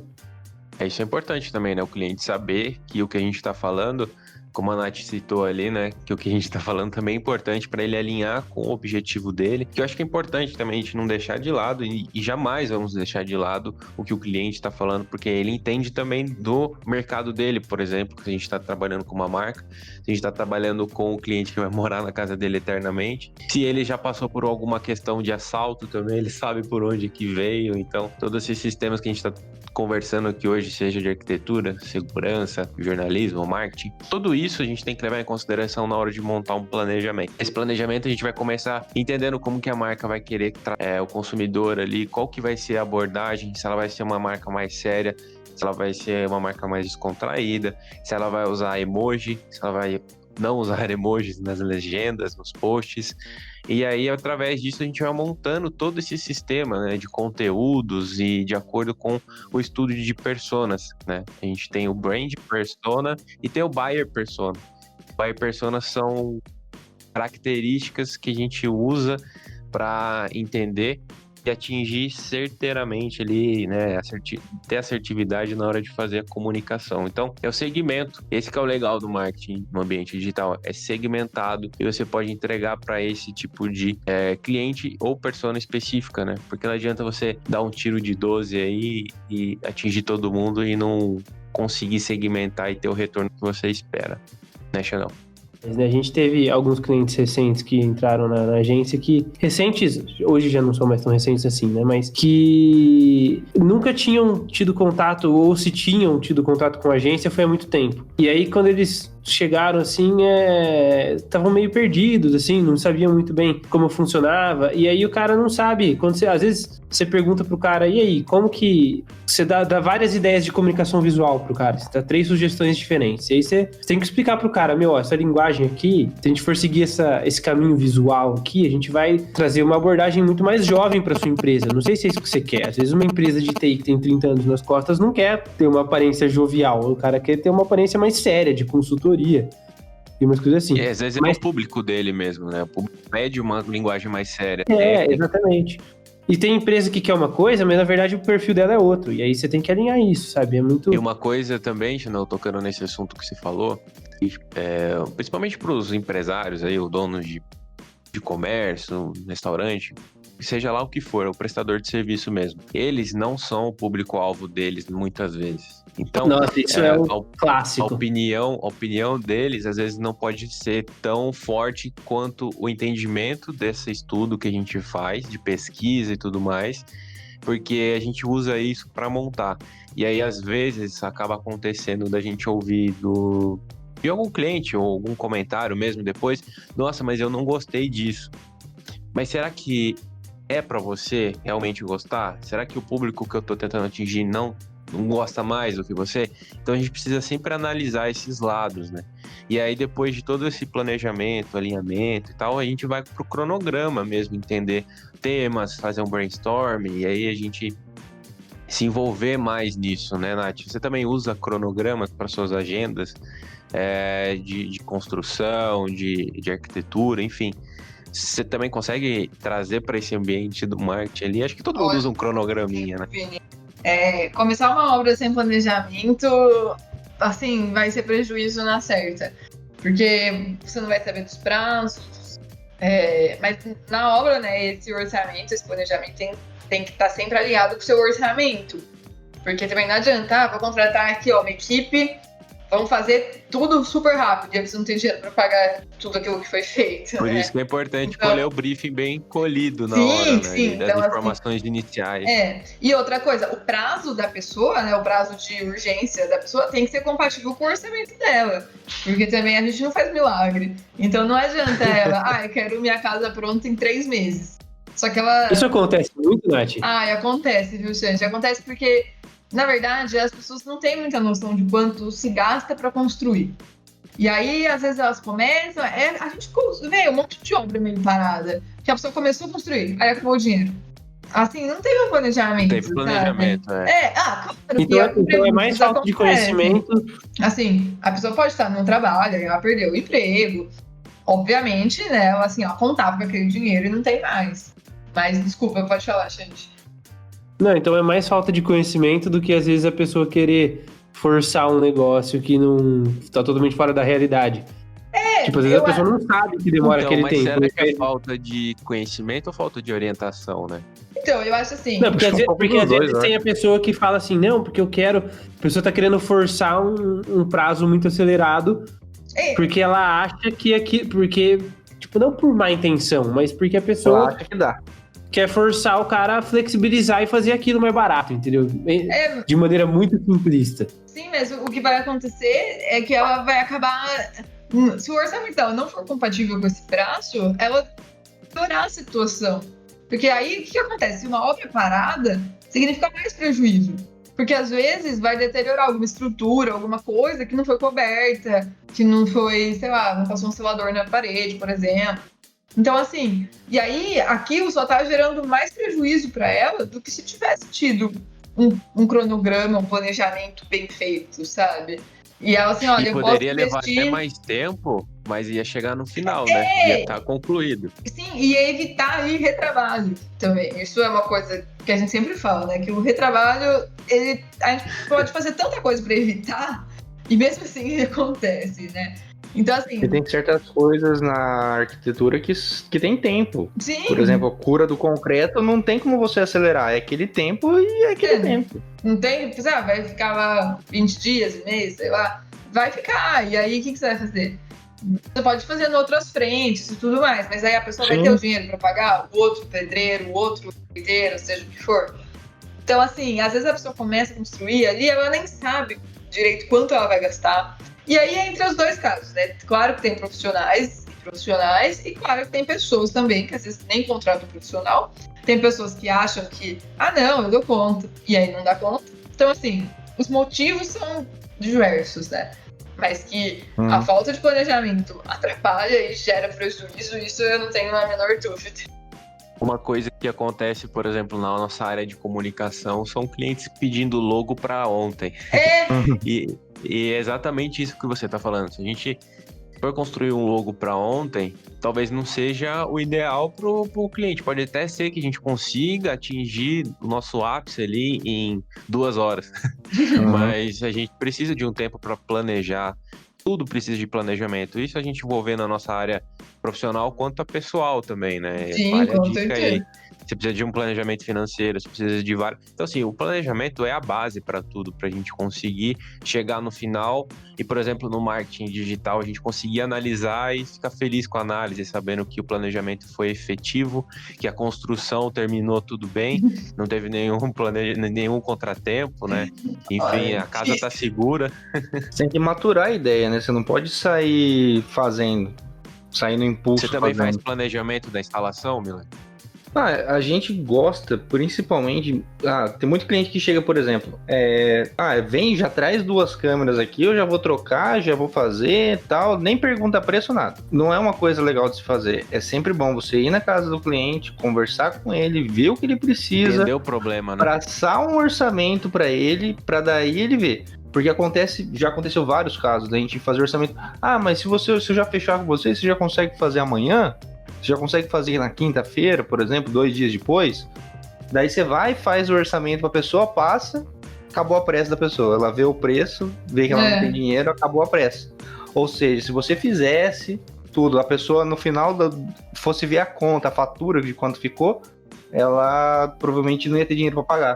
Isso é importante também, né? O cliente saber que o que a gente tá falando, como a Nath citou ali, né? Que o que a gente tá falando também é importante para ele alinhar com o objetivo dele. Que eu acho que é importante também a gente não deixar de lado e jamais vamos deixar de lado o que o cliente tá falando, porque ele entende também do mercado dele, por exemplo, que a gente tá trabalhando com uma marca, a gente tá trabalhando com o cliente que vai morar na casa dele eternamente. Se ele já passou por alguma questão de assalto também, ele sabe por onde que veio. Então, todos esses sistemas que a gente tá conversando aqui hoje, seja de arquitetura, segurança, jornalismo, marketing, tudo isso a gente tem que levar em consideração na hora de montar um planejamento. Esse planejamento a gente vai começar entendendo como que a marca vai querer o consumidor ali, qual que vai ser a abordagem, se ela vai ser uma marca mais séria, se ela vai ser uma marca mais descontraída, se ela vai usar emoji, se ela vai não usar emojis nas legendas, nos posts. E aí, através disso, a gente vai montando todo esse sistema, né, de conteúdos e de acordo com o estudo de personas, né? A gente tem o brand persona e tem o buyer persona. Buyer persona são características que a gente usa para entender e atingir certeiramente ali, né, ter assertividade na hora de fazer a comunicação. Então, é o segmento. Esse que é o legal do marketing no ambiente digital. É segmentado e você pode entregar para esse tipo de cliente ou persona específica, né? Porque não adianta você dar um tiro de 12 aí e atingir todo mundo e não conseguir segmentar e ter o retorno que você espera, né, Xandão? A gente teve alguns clientes recentes que entraram na agência recentes, hoje já não são mais tão recentes assim, né? Mas que nunca tinham tido contato, ou se tinham tido contato com a agência foi há muito tempo. E aí, quando eles chegaram assim, estavam meio perdidos, assim, não sabiam muito bem como funcionava. E aí o cara não sabe. Às vezes você pergunta pro cara, e aí, como que... Você dá várias ideias de comunicação visual pro cara, você dá 3 sugestões diferentes. E aí você tem que explicar pro cara, essa linguagem aqui, se a gente for seguir esse caminho visual aqui, a gente vai trazer uma abordagem muito mais jovem pra sua empresa. Não sei se é isso que você quer. Às vezes uma empresa de TI que tem 30 anos nas costas não quer ter uma aparência jovial. O cara quer ter uma aparência mais séria, de consultoria. E umas coisas assim. Às vezes é o público dele mesmo, né? O público pede uma linguagem mais séria. Exatamente. E tem empresa que quer uma coisa, mas na verdade o perfil dela é outro. E aí você tem que alinhar isso, sabe? É muito... E uma coisa também, Chanel, tocando nesse assunto que você falou, principalmente para os empresários aí, o dono de comércio, restaurante, seja lá o que for, o prestador de serviço mesmo. Eles não são o público-alvo deles muitas vezes. Então, nossa, isso é o clássico. A opinião deles, às vezes, não pode ser tão forte quanto o entendimento desse estudo que a gente faz, de pesquisa e tudo mais, porque a gente usa isso para montar. E aí, às vezes, acaba acontecendo da gente ouvir de algum cliente ou algum comentário mesmo depois, nossa, mas eu não gostei disso. Mas será que é para você realmente gostar? Será que o público que eu tô tentando atingir não gosta mais do que você? Então a gente precisa sempre analisar esses lados, né? E aí depois de todo esse planejamento, alinhamento e tal, a gente vai pro cronograma mesmo, entender temas, fazer um brainstorm, e aí a gente se envolver mais nisso, né, Nath? Você também usa cronogramas para suas agendas de construção, de arquitetura, enfim. Você também consegue trazer para esse ambiente do marketing ali? Acho que todo mundo usa um cronograminha, né? Começar uma obra sem planejamento, assim, vai ser prejuízo na certa. Porque você não vai saber dos prazos. Mas na obra, né, esse orçamento, esse planejamento tem que estar sempre alinhado com o seu orçamento. Porque também não adianta, vou contratar aqui uma equipe, vamos fazer tudo super rápido, e você não tem dinheiro para pagar tudo aquilo que foi feito. Por isso que é importante colher o briefing bem colhido na hora, né? Sim, das então, informações iniciais. E outra coisa, o prazo da pessoa, né, o prazo de urgência da pessoa tem que ser compatível com o orçamento dela. Porque também a gente não faz milagre. Então não adianta ela, eu quero minha casa pronta em 3 meses. Só que ela... Isso acontece muito, Nath? Acontece, viu, gente? Acontece porque, na verdade, as pessoas não têm muita noção de quanto se gasta para construir. E aí, às vezes, elas começam... a gente vê um monte de obra meio parada, que a pessoa começou a construir, aí acabou o dinheiro. Assim, não teve um planejamento. Não teve planejamento, claro. Então é mais falta de conhecimento. Assim, a pessoa pode estar no trabalho, ela perdeu o emprego. Obviamente, né? Ela, assim, ela contava com aquele dinheiro e não tem mais. Mas, desculpa, pode falar, gente. Não, então é mais falta de conhecimento do que, às vezes, a pessoa querer forçar um negócio que não tá totalmente fora da realidade. Tipo, às vezes a pessoa não sabe que demora aquele tempo. Mas será que é falta de conhecimento ou falta de orientação, né? Então, eu acho assim... Não, porque às vezes tem a pessoa que fala assim, não, porque eu quero... A pessoa tá querendo forçar um prazo muito acelerado, porque ela acha que aqui... Porque, tipo, não por má intenção, mas porque a pessoa... acha que dá. Quer forçar o cara a flexibilizar e fazer aquilo mais barato, entendeu? De maneira muito simplista. Sim, mas o que vai acontecer é que ela vai acabar... Se o orçamento dela não for compatível com esse prazo, ela vai piorar a situação. Porque aí, o que acontece? Se uma obra é parada, significa mais prejuízo. Porque, às vezes, vai deteriorar alguma estrutura, alguma coisa que não foi coberta, que não foi, sei lá, não passou um selador na parede, por exemplo. Então, assim, e aí, aquilo só tá gerando mais prejuízo para ela do que se tivesse tido um cronograma, um planejamento bem feito, sabe? E ela, assim, olha, eu posso poderia levar até mais tempo, mas ia chegar no final, né? Ia estar concluído. Sim, e ia evitar aí retrabalho também. Isso é uma coisa que a gente sempre fala, né? Que o retrabalho, a gente pode fazer tanta coisa para evitar, e mesmo assim ele acontece, né? Então, assim... E tem certas coisas na arquitetura que tem tempo. Sim. Por exemplo, a cura do concreto não tem como você acelerar. É aquele tempo e é aquele tempo. Não tem... vai ficar lá 20 dias, mês, sei lá. Vai ficar. E aí, o que você vai fazer? Você pode fazer em outras frentes e tudo mais. Mas aí a pessoa vai ter o dinheiro para pagar o outro pedreiro, o outro pedreiro, seja o que for. Então, assim, às vezes a pessoa começa a construir ali, ela nem sabe direito quanto ela vai gastar. E aí é entre os dois casos, né? Claro que tem profissionais, e claro que tem pessoas também que às vezes nem contratam profissional. Tem pessoas que acham que, não, eu dou conta, e aí não dá conta. Então, assim, os motivos são diversos, né? Mas que a falta de planejamento atrapalha e gera prejuízo, isso eu não tenho a menor dúvida. Uma coisa que acontece, por exemplo, na nossa área de comunicação, são clientes pedindo logo para ontem. E é exatamente isso que você está falando. Se a gente for construir um logo para ontem, talvez não seja o ideal para o cliente. Pode até ser que a gente consiga atingir o nosso ápice ali em 2 horas. Mas a gente precisa de um tempo para planejar tudo precisa de planejamento. Isso a gente envolvendo a nossa área profissional quanto a pessoal também, né? Sim, Vale a com dica certeza. aí. Você precisa de um planejamento financeiro, você precisa de vários... Então, assim, o planejamento é a base para tudo, para a gente conseguir chegar no final e, por exemplo, no marketing digital, a gente conseguir analisar e ficar feliz com a análise, sabendo que o planejamento foi efetivo, que a construção terminou tudo bem, não teve nenhum contratempo, né? Enfim, a casa tá segura. Você tem que maturar a ideia, né? Você não pode sair no impulso. Você também faz planejamento da instalação, Milan? A gente gosta, principalmente... tem muito cliente que chega, por exemplo, vem, já traz 2 câmeras aqui, eu já vou trocar, já vou fazer, tal, nem pergunta preço, nada. Não é uma coisa legal de se fazer. É sempre bom você ir na casa do cliente, conversar com ele, ver o que ele precisa. Entendeu o problema, né? Traçar um orçamento para ele, para daí ele ver. Porque já aconteceu vários casos da gente fazer orçamento. Mas se eu já fechar com você já consegue fazer amanhã? Você já consegue fazer na quinta-feira, por exemplo, 2 dias depois? Daí você vai, faz o orçamento pra pessoa, passa, acabou a pressa da pessoa. Ela vê o preço, vê que ela não tem dinheiro, acabou a pressa. Ou seja, se você fizesse tudo, a pessoa no final fosse ver a conta, a fatura de quanto ficou, ela provavelmente não ia ter dinheiro pra pagar.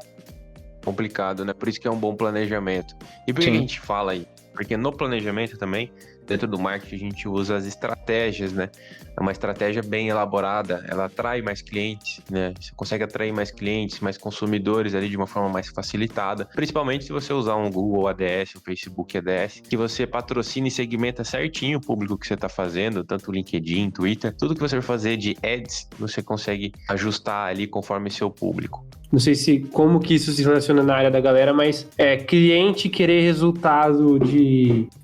Complicado, né? Por isso que é um bom planejamento. E por que a gente fala aí? Porque no planejamento também, dentro do marketing, a gente usa as estratégias, né? É uma estratégia bem elaborada, ela atrai mais clientes, né? Você consegue atrair mais clientes, mais consumidores ali de uma forma mais facilitada. Principalmente se você usar um Google ADS, um Facebook ADS, que você patrocina e segmenta certinho o público que você está fazendo, tanto o LinkedIn, Twitter, tudo que você for fazer de ads, você consegue ajustar ali conforme seu público. Não sei como que isso se relaciona na área da galera, mas cliente querer resultado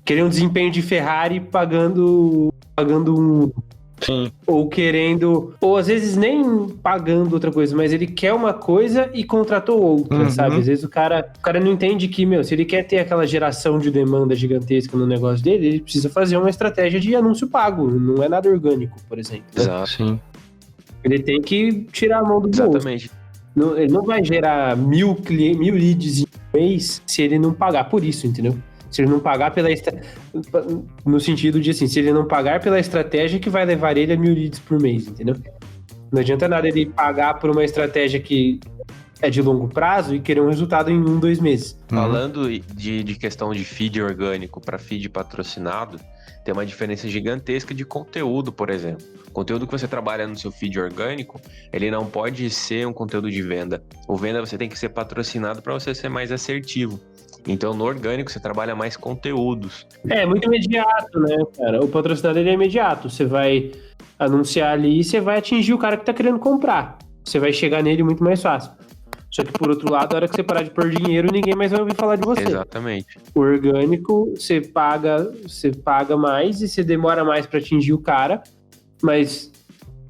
querer um desempenho de Ferrari pagando um... Sim. Ou às vezes nem pagando outra coisa, mas ele quer uma coisa e contratou outra, sabe? Às vezes o cara não entende que, se ele quer ter aquela geração de demanda gigantesca no negócio dele, ele precisa fazer uma estratégia de anúncio pago, não é nada orgânico, por exemplo. Exato. Sim. Ele tem que tirar a mão do bolso. Exatamente. Ele não vai gerar 1000 leads em um mês se ele não pagar por isso, entendeu? Se ele não pagar no sentido de assim, se ele não pagar pela estratégia que vai levar ele a 1000 leads por mês, entendeu? Não adianta nada ele pagar por uma estratégia que é de longo prazo e querer um resultado em 1-2 meses. Falando de questão de feed orgânico para feed patrocinado, tem uma diferença gigantesca de conteúdo, por exemplo. O conteúdo que você trabalha no seu feed orgânico, ele não pode ser um conteúdo de venda. O venda você tem que ser patrocinado para você ser mais assertivo. Então, no orgânico, você trabalha mais conteúdos. É muito imediato, né, cara? O patrocinado ele é imediato. Você vai anunciar ali e você vai atingir o cara que tá querendo comprar. Você vai chegar nele muito mais fácil. Só que, por outro lado, a hora que você parar de pôr dinheiro, ninguém mais vai ouvir falar de você. Exatamente. O orgânico, você paga mais e você demora mais pra atingir o cara, mas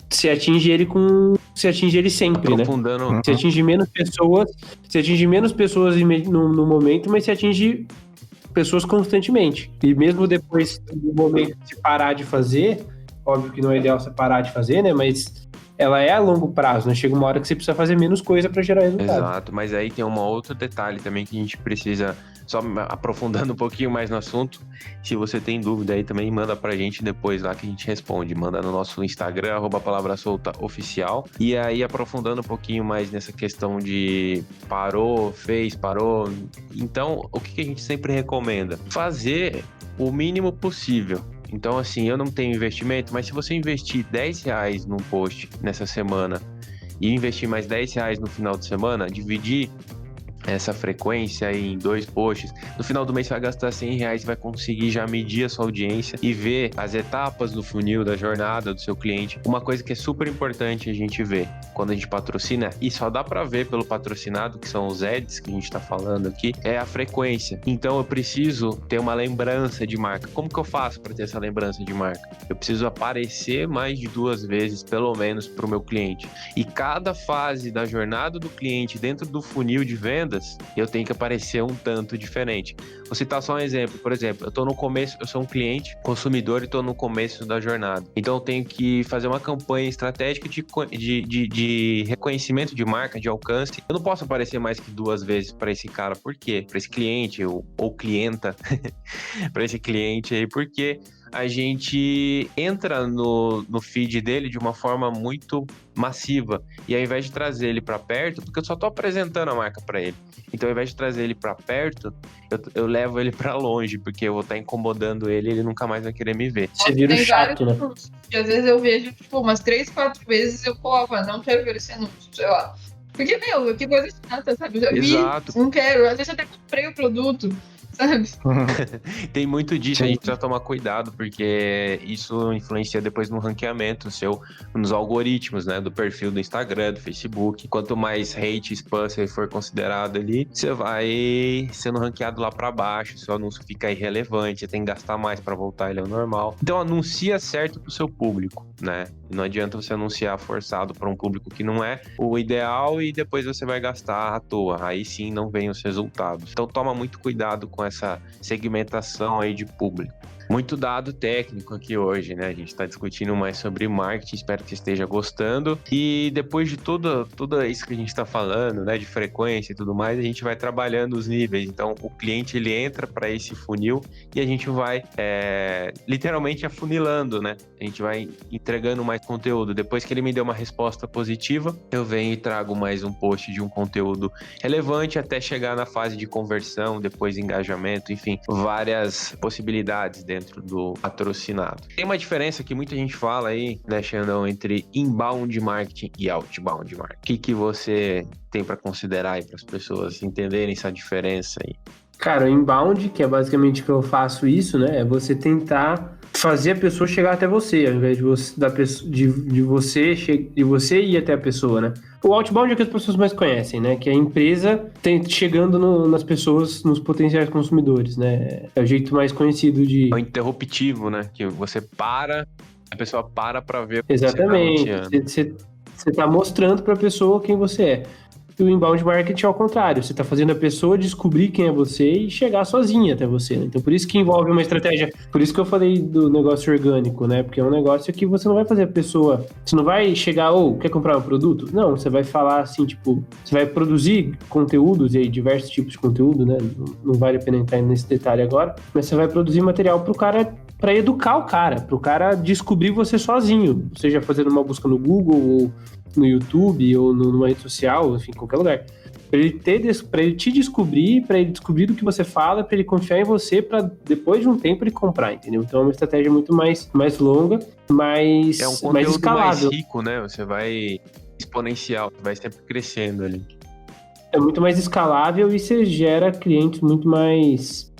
você atinge ele sempre, aprofundando, né? Você atinge menos pessoas no momento, mas você atinge pessoas constantemente. E mesmo depois do momento de parar de fazer, óbvio que não é ideal você parar de fazer, né? Mas ela é a longo prazo, né? Chega uma hora que você precisa fazer menos coisa para gerar resultado. Exato, mas aí tem um outro detalhe também que a gente precisa, só aprofundando um pouquinho mais no assunto. Se você tem dúvida aí também, manda pra gente depois lá que a gente responde. Manda no nosso Instagram, @palavrasoltaoficial. E aí, aprofundando um pouquinho mais nessa questão de parou. Então, o que a gente sempre recomenda? Fazer o mínimo possível. Então, assim, eu não tenho investimento, mas se você investir R$10 num post nessa semana e investir mais R$10 no final de semana, dividir essa frequência em 2 posts, no final do mês você vai gastar R$100 e vai conseguir já medir a sua audiência e ver as etapas do funil, da jornada do seu cliente. Uma coisa que é super importante a gente ver quando a gente patrocina, e só dá pra ver pelo patrocinado, que são os ads que a gente tá falando aqui, é a frequência. Então eu preciso ter uma lembrança de marca. Como que eu faço para ter essa lembrança de marca? Eu preciso aparecer mais de 2 vezes, pelo menos, pro meu cliente. E cada fase da jornada do cliente dentro do funil de venda, todas, eu tenho que aparecer um tanto diferente. Vou citar só um exemplo. Por exemplo, eu tô no começo, eu sou um cliente, consumidor, e tô no começo da jornada. Então eu tenho que fazer uma campanha estratégica de reconhecimento de marca, de alcance. Eu não posso aparecer mais que 2 vezes para esse cara. Por quê? Para esse cliente ou clienta, para esse cliente aí, porque a gente entra no feed dele de uma forma muito massiva. E ao invés de trazer ele para perto, porque eu só tô apresentando a marca para ele. Então, ao invés de trazer ele para perto, eu levo ele para longe, porque eu vou estar incomodando ele e ele nunca mais vai querer me ver. Você vira o chato, né? E às vezes eu vejo, tipo, umas 3, 4 vezes eu coloco, não quero ver esse anúncio, sei lá. Porque, que coisa chata, sabe? Eu já vi, não quero. Às vezes eu até comprei o produto, sabe? Tem muito disso, a gente precisa tomar cuidado, porque isso influencia depois no ranqueamento nos algoritmos, né, do perfil do Instagram, do Facebook. Quanto mais hate, spam você for considerado ali, você vai sendo ranqueado lá pra baixo, seu anúncio fica irrelevante, você tem que gastar mais pra voltar ele ao normal. Então anuncia certo pro seu público, né? Não adianta você anunciar forçado para um público que não é o ideal e depois você vai gastar à toa. Aí sim não vem os resultados. Então toma muito cuidado com essa segmentação aí de público. Muito dado técnico aqui hoje, né? A gente está discutindo mais sobre marketing, espero que esteja gostando. E depois de tudo isso que a gente está falando, né? De frequência e tudo mais, a gente vai trabalhando os níveis. Então, o cliente, ele entra para esse funil e a gente vai literalmente afunilando, né? A gente vai entregando mais conteúdo. Depois que ele me deu uma resposta positiva, eu venho e trago mais um post de um conteúdo relevante até chegar na fase de conversão, depois engajamento, enfim, várias possibilidades dentro do patrocinado. Tem uma diferença que muita gente fala aí, né, Xandão, entre inbound marketing e outbound marketing. O que você tem para considerar aí para as pessoas entenderem essa diferença aí? Cara, o inbound, que é basicamente que eu faço isso, né, é você tentar fazer a pessoa chegar até você, ao invés de você ir até a pessoa, né? O outbound é o que as pessoas mais conhecem, né? Que é a empresa chegando nas pessoas, nos potenciais consumidores, né? É o jeito mais conhecido de... É o interruptivo, né? Que você a pessoa para ver. Exatamente. Você tá mostrando para a pessoa quem você é. E o inbound marketing é ao contrário, você está fazendo a pessoa descobrir quem é você e chegar sozinha até você, né? Então por isso que envolve uma estratégia, por isso que eu falei do negócio orgânico, né? Porque é um negócio que você não vai fazer a pessoa, você não vai chegar, quer comprar um produto? Não, você vai falar assim, tipo, você vai produzir conteúdos e aí diversos tipos de conteúdo, né? Não vale a pena entrar nesse detalhe agora, mas você vai produzir material pro cara, para educar o cara, pro cara descobrir você sozinho, seja fazendo uma busca no Google ou no YouTube ou numa rede social, enfim, qualquer lugar. Para ele te descobrir, para ele descobrir do que você fala, para ele confiar em você, para depois de um tempo ele comprar, entendeu? Então é uma estratégia muito mais longa, mais escalável. É um conteúdo mais rico, né? Você vai exponencial, vai sempre crescendo ali. É muito mais escalável e você gera clientes muito mais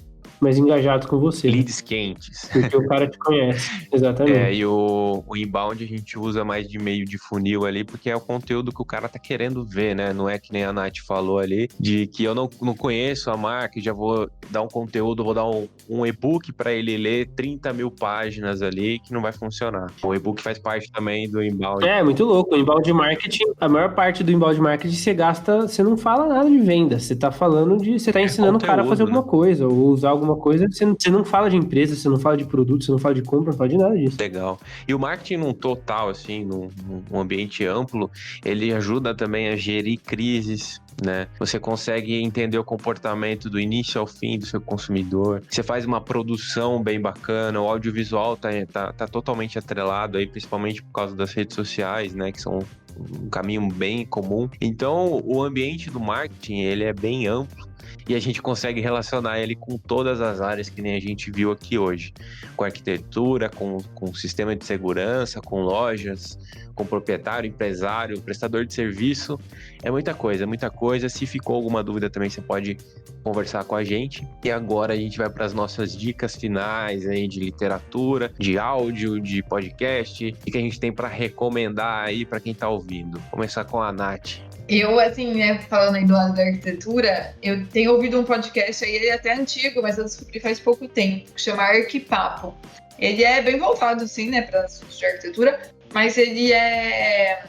engajados com você. Leads quentes. Porque o cara te conhece, exatamente. E o inbound a gente usa mais de meio de funil ali, porque é o conteúdo que o cara tá querendo ver, né? Não é que nem a Nath falou ali, de que eu não conheço a marca e já vou dar um conteúdo, vou dar um e-book pra ele ler 30 mil páginas ali, que não vai funcionar. O e-book faz parte também do inbound. É, muito louco. O inbound marketing, a maior parte do inbound marketing você não fala nada de venda, você tá falando você tá ensinando o cara a fazer alguma coisa, ou usar alguma coisa, você não fala de empresa, você não fala de produto, você não fala de compra, não fala de nada disso. Legal. E o marketing num total, assim, num ambiente amplo, ele ajuda também a gerir crises, né? Você consegue entender o comportamento do início ao fim do seu consumidor. Você faz uma produção bem bacana, o audiovisual tá totalmente atrelado aí, principalmente por causa das redes sociais, né? Que são um caminho bem comum. Então, o ambiente do marketing, ele é bem amplo. E a gente consegue relacionar ele com todas as áreas que nem a gente viu aqui hoje. Com arquitetura, com sistema de segurança, com lojas, com proprietário, empresário, prestador de serviço. É muita coisa. Se ficou alguma dúvida também, você pode conversar com a gente. E agora a gente vai para as nossas dicas finais aí de literatura, de áudio, de podcast. E que a gente tem para recomendar aí para quem tá ouvindo. Vou começar com a Nath. Eu, assim, né, falando aí do lado da arquitetura, eu tenho ouvido um podcast aí, ele é até antigo, mas eu descobri faz pouco tempo, que chama Arquipapo. Ele é bem voltado, assim, né, para assuntos de arquitetura, mas ele é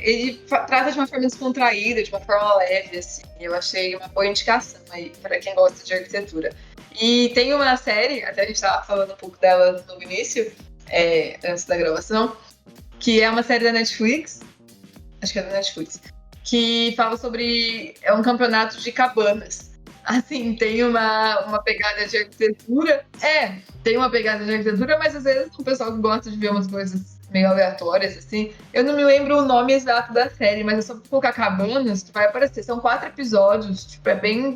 Ele trata de uma forma descontraída, de uma forma leve, assim. Eu achei uma boa indicação aí para quem gosta de arquitetura. E tem uma série, até a gente estava falando um pouco dela no início, antes da gravação, que é uma série da Netflix, acho que é da Netflix, que fala sobre um campeonato de cabanas. Assim, tem uma pegada de arquitetura. Tem uma pegada de arquitetura, mas às vezes o pessoal que gosta de ver umas coisas meio aleatórias, assim. Eu não me lembro o nome exato da série, mas é só colocar cabanas que vai aparecer. São 4 episódios, tipo,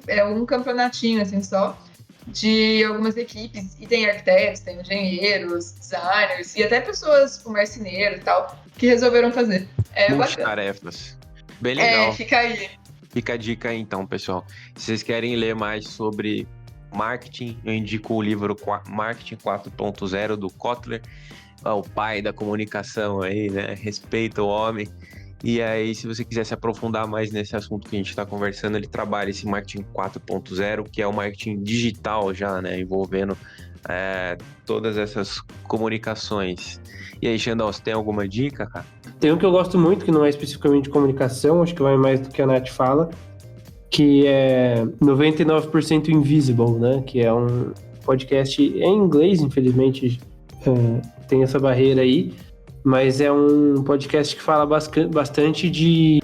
é um campeonatinho, assim, só, de algumas equipes. E tem arquitetos, tem engenheiros, designers, e até pessoas, tipo, marceneiros e tal, que resolveram fazer. Multitarefas. Bem legal. Fica aí. Fica a dica aí, então, pessoal. Se vocês querem ler mais sobre marketing, eu indico o livro Marketing 4.0 do Kotler, o pai da comunicação aí, né? Respeita o homem. E aí, se você quiser se aprofundar mais nesse assunto que a gente está conversando, ele trabalha esse Marketing 4.0, que é o marketing digital já, né? Envolvendo todas essas comunicações. E aí, Xandão, você tem alguma dica, cara? Tem um que eu gosto muito, que não é especificamente de comunicação, acho que vai mais do que a Nath fala, que é 99% Invisible, né? Que é um podcast em inglês, infelizmente, tem essa barreira aí, mas é um podcast que fala bastante de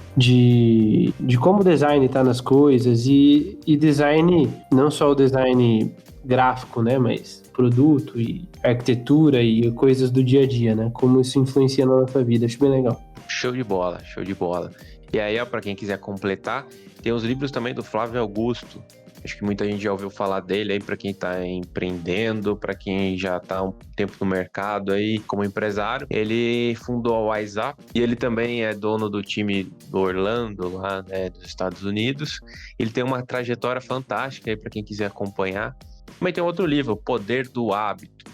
como o design tá nas coisas e design, não só o design gráfico, né? Mas produto e arquitetura e coisas do dia a dia, né? Como isso influencia na nossa vida. Acho bem legal. Show de bola, show de bola. E aí, ó, pra quem quiser completar, tem os livros também do Flávio Augusto. Acho que muita gente já ouviu falar dele aí, pra quem tá empreendendo, pra quem já tá um tempo no mercado aí como empresário. Ele fundou a WhatsApp e ele também é dono do time do Orlando, lá, né, dos Estados Unidos. Ele tem uma trajetória fantástica aí pra quem quiser acompanhar. Também tem outro livro, O Poder do Hábito.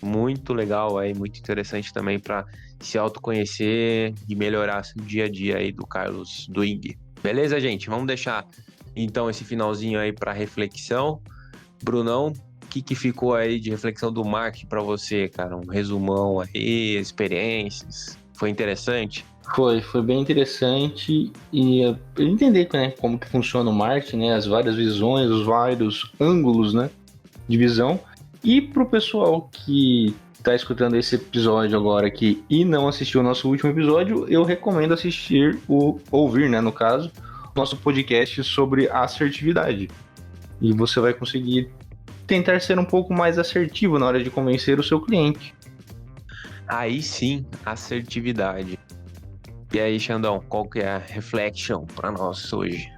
Muito legal aí, muito interessante também para se autoconhecer e melhorar seu dia a dia aí, do Carlos Duing. Beleza, gente? Vamos deixar então esse finalzinho aí para reflexão. Brunão, o que ficou aí de reflexão do marketing para você, cara? Um resumão aí, experiências. Foi interessante? Foi bem interessante e entender, né, como que funciona o marketing, né, as várias visões, os vários ângulos, né, de visão. E pro pessoal que tá escutando esse episódio agora aqui e não assistiu o nosso último episódio, eu recomendo ouvir, né, no caso, nosso podcast sobre assertividade. E você vai conseguir tentar ser um pouco mais assertivo na hora de convencer o seu cliente. Aí sim, assertividade. E aí, Xandão, qual que é a reflection para nós hoje?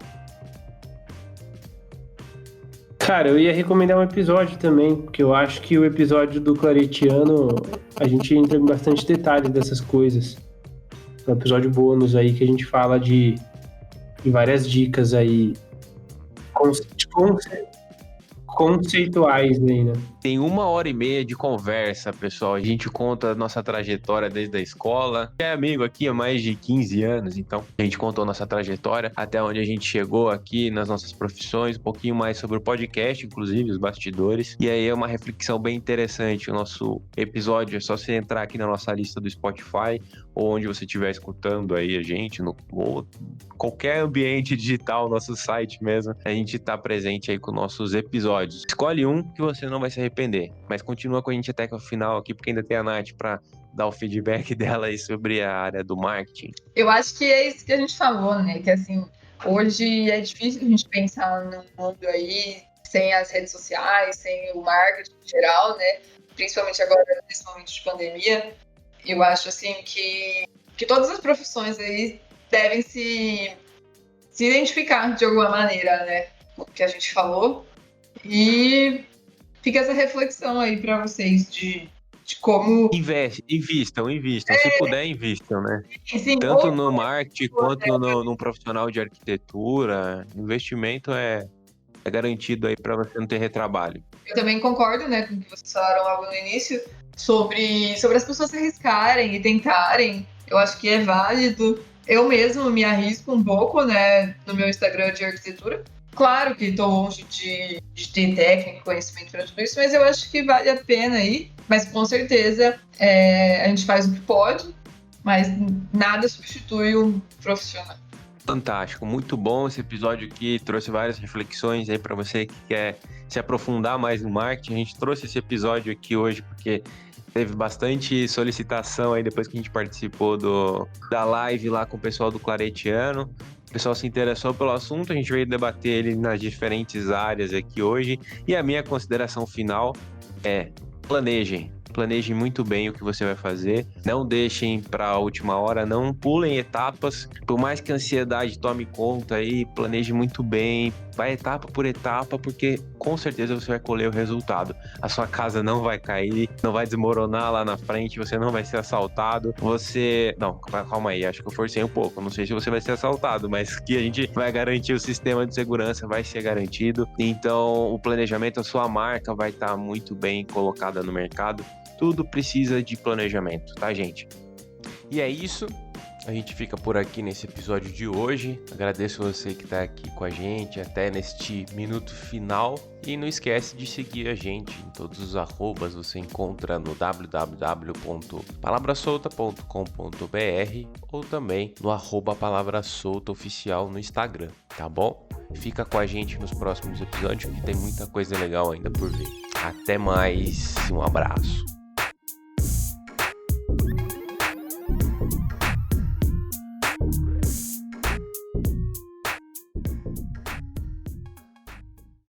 Cara, eu ia recomendar um episódio também, porque eu acho que o episódio do Claretiano, a gente entra em bastante detalhe dessas coisas. É um episódio bônus aí que a gente fala de várias dicas aí conceituais aí, né? Tem 1h30 de conversa, pessoal. A gente conta a nossa trajetória desde a escola. É amigo aqui há mais de 15 anos, então a gente contou a nossa trajetória até onde a gente chegou aqui nas nossas profissões, um pouquinho mais sobre o podcast, inclusive os bastidores. E aí é uma reflexão bem interessante. O nosso episódio é só você entrar aqui na nossa lista do Spotify ou onde você estiver escutando aí a gente, ou qualquer ambiente digital, nosso site mesmo, a gente tá presente aí com nossos episódios. Escolhe um que você não vai se arrepender, mas continua com a gente até o final aqui, porque ainda tem a Nath pra dar o feedback dela aí sobre a área do marketing. Eu acho que é isso que a gente falou, né? Que assim, hoje é difícil a gente pensar num mundo aí sem as redes sociais, sem o marketing em geral, né? Principalmente agora, nesse momento de pandemia. Eu acho, assim, que todas as profissões aí devem se identificar de alguma maneira, né? O que a gente falou. E fica essa reflexão aí para vocês de como... Invistam. Se puder, invistam, né? Sim, tanto no marketing quanto no profissional de arquitetura. Investimento é garantido aí para você não ter retrabalho. Eu também concordo, né, com o que vocês falaram logo no início, sobre as pessoas se arriscarem e tentarem. Eu acho que é válido. Eu mesmo me arrisco um pouco, né, no meu Instagram de arquitetura. Claro que estou longe de ter técnica, conhecimento para tudo isso, mas eu acho que vale a pena aí. Mas com certeza a gente faz o que pode, mas nada substitui um profissional. Fantástico, muito bom esse episódio aqui, trouxe várias reflexões aí para você que quer se aprofundar mais no marketing. A gente trouxe esse episódio aqui hoje porque teve bastante solicitação aí depois que a gente participou da live lá com o pessoal do Claretiano. O pessoal se interessou pelo assunto, a gente veio debater ele nas diferentes áreas aqui hoje. E a minha consideração final é: planejem muito bem o que você vai fazer, não deixem para a última hora, não pulem etapas, por mais que a ansiedade tome conta aí, planeje muito bem, vai etapa por etapa, porque com certeza você vai colher o resultado. A sua casa não vai cair, não vai desmoronar lá na frente, você não vai ser assaltado, Não, calma aí, acho que eu forcei um pouco, não sei se você vai ser assaltado, mas que a gente vai garantir o sistema de segurança, vai ser garantido. Então, o planejamento, a sua marca vai estar muito bem colocada no mercado. Tudo precisa de planejamento, tá, gente? E é isso. A gente fica por aqui nesse episódio de hoje. Agradeço você que está aqui com a gente até neste minuto final. E não esquece de seguir a gente em todos os arrobas. Você encontra no www.palabrasolta.com.br ou também no @palabrasoltaoficial no Instagram, tá bom? Fica com a gente nos próximos episódios que tem muita coisa legal ainda por vir. Até mais, um abraço.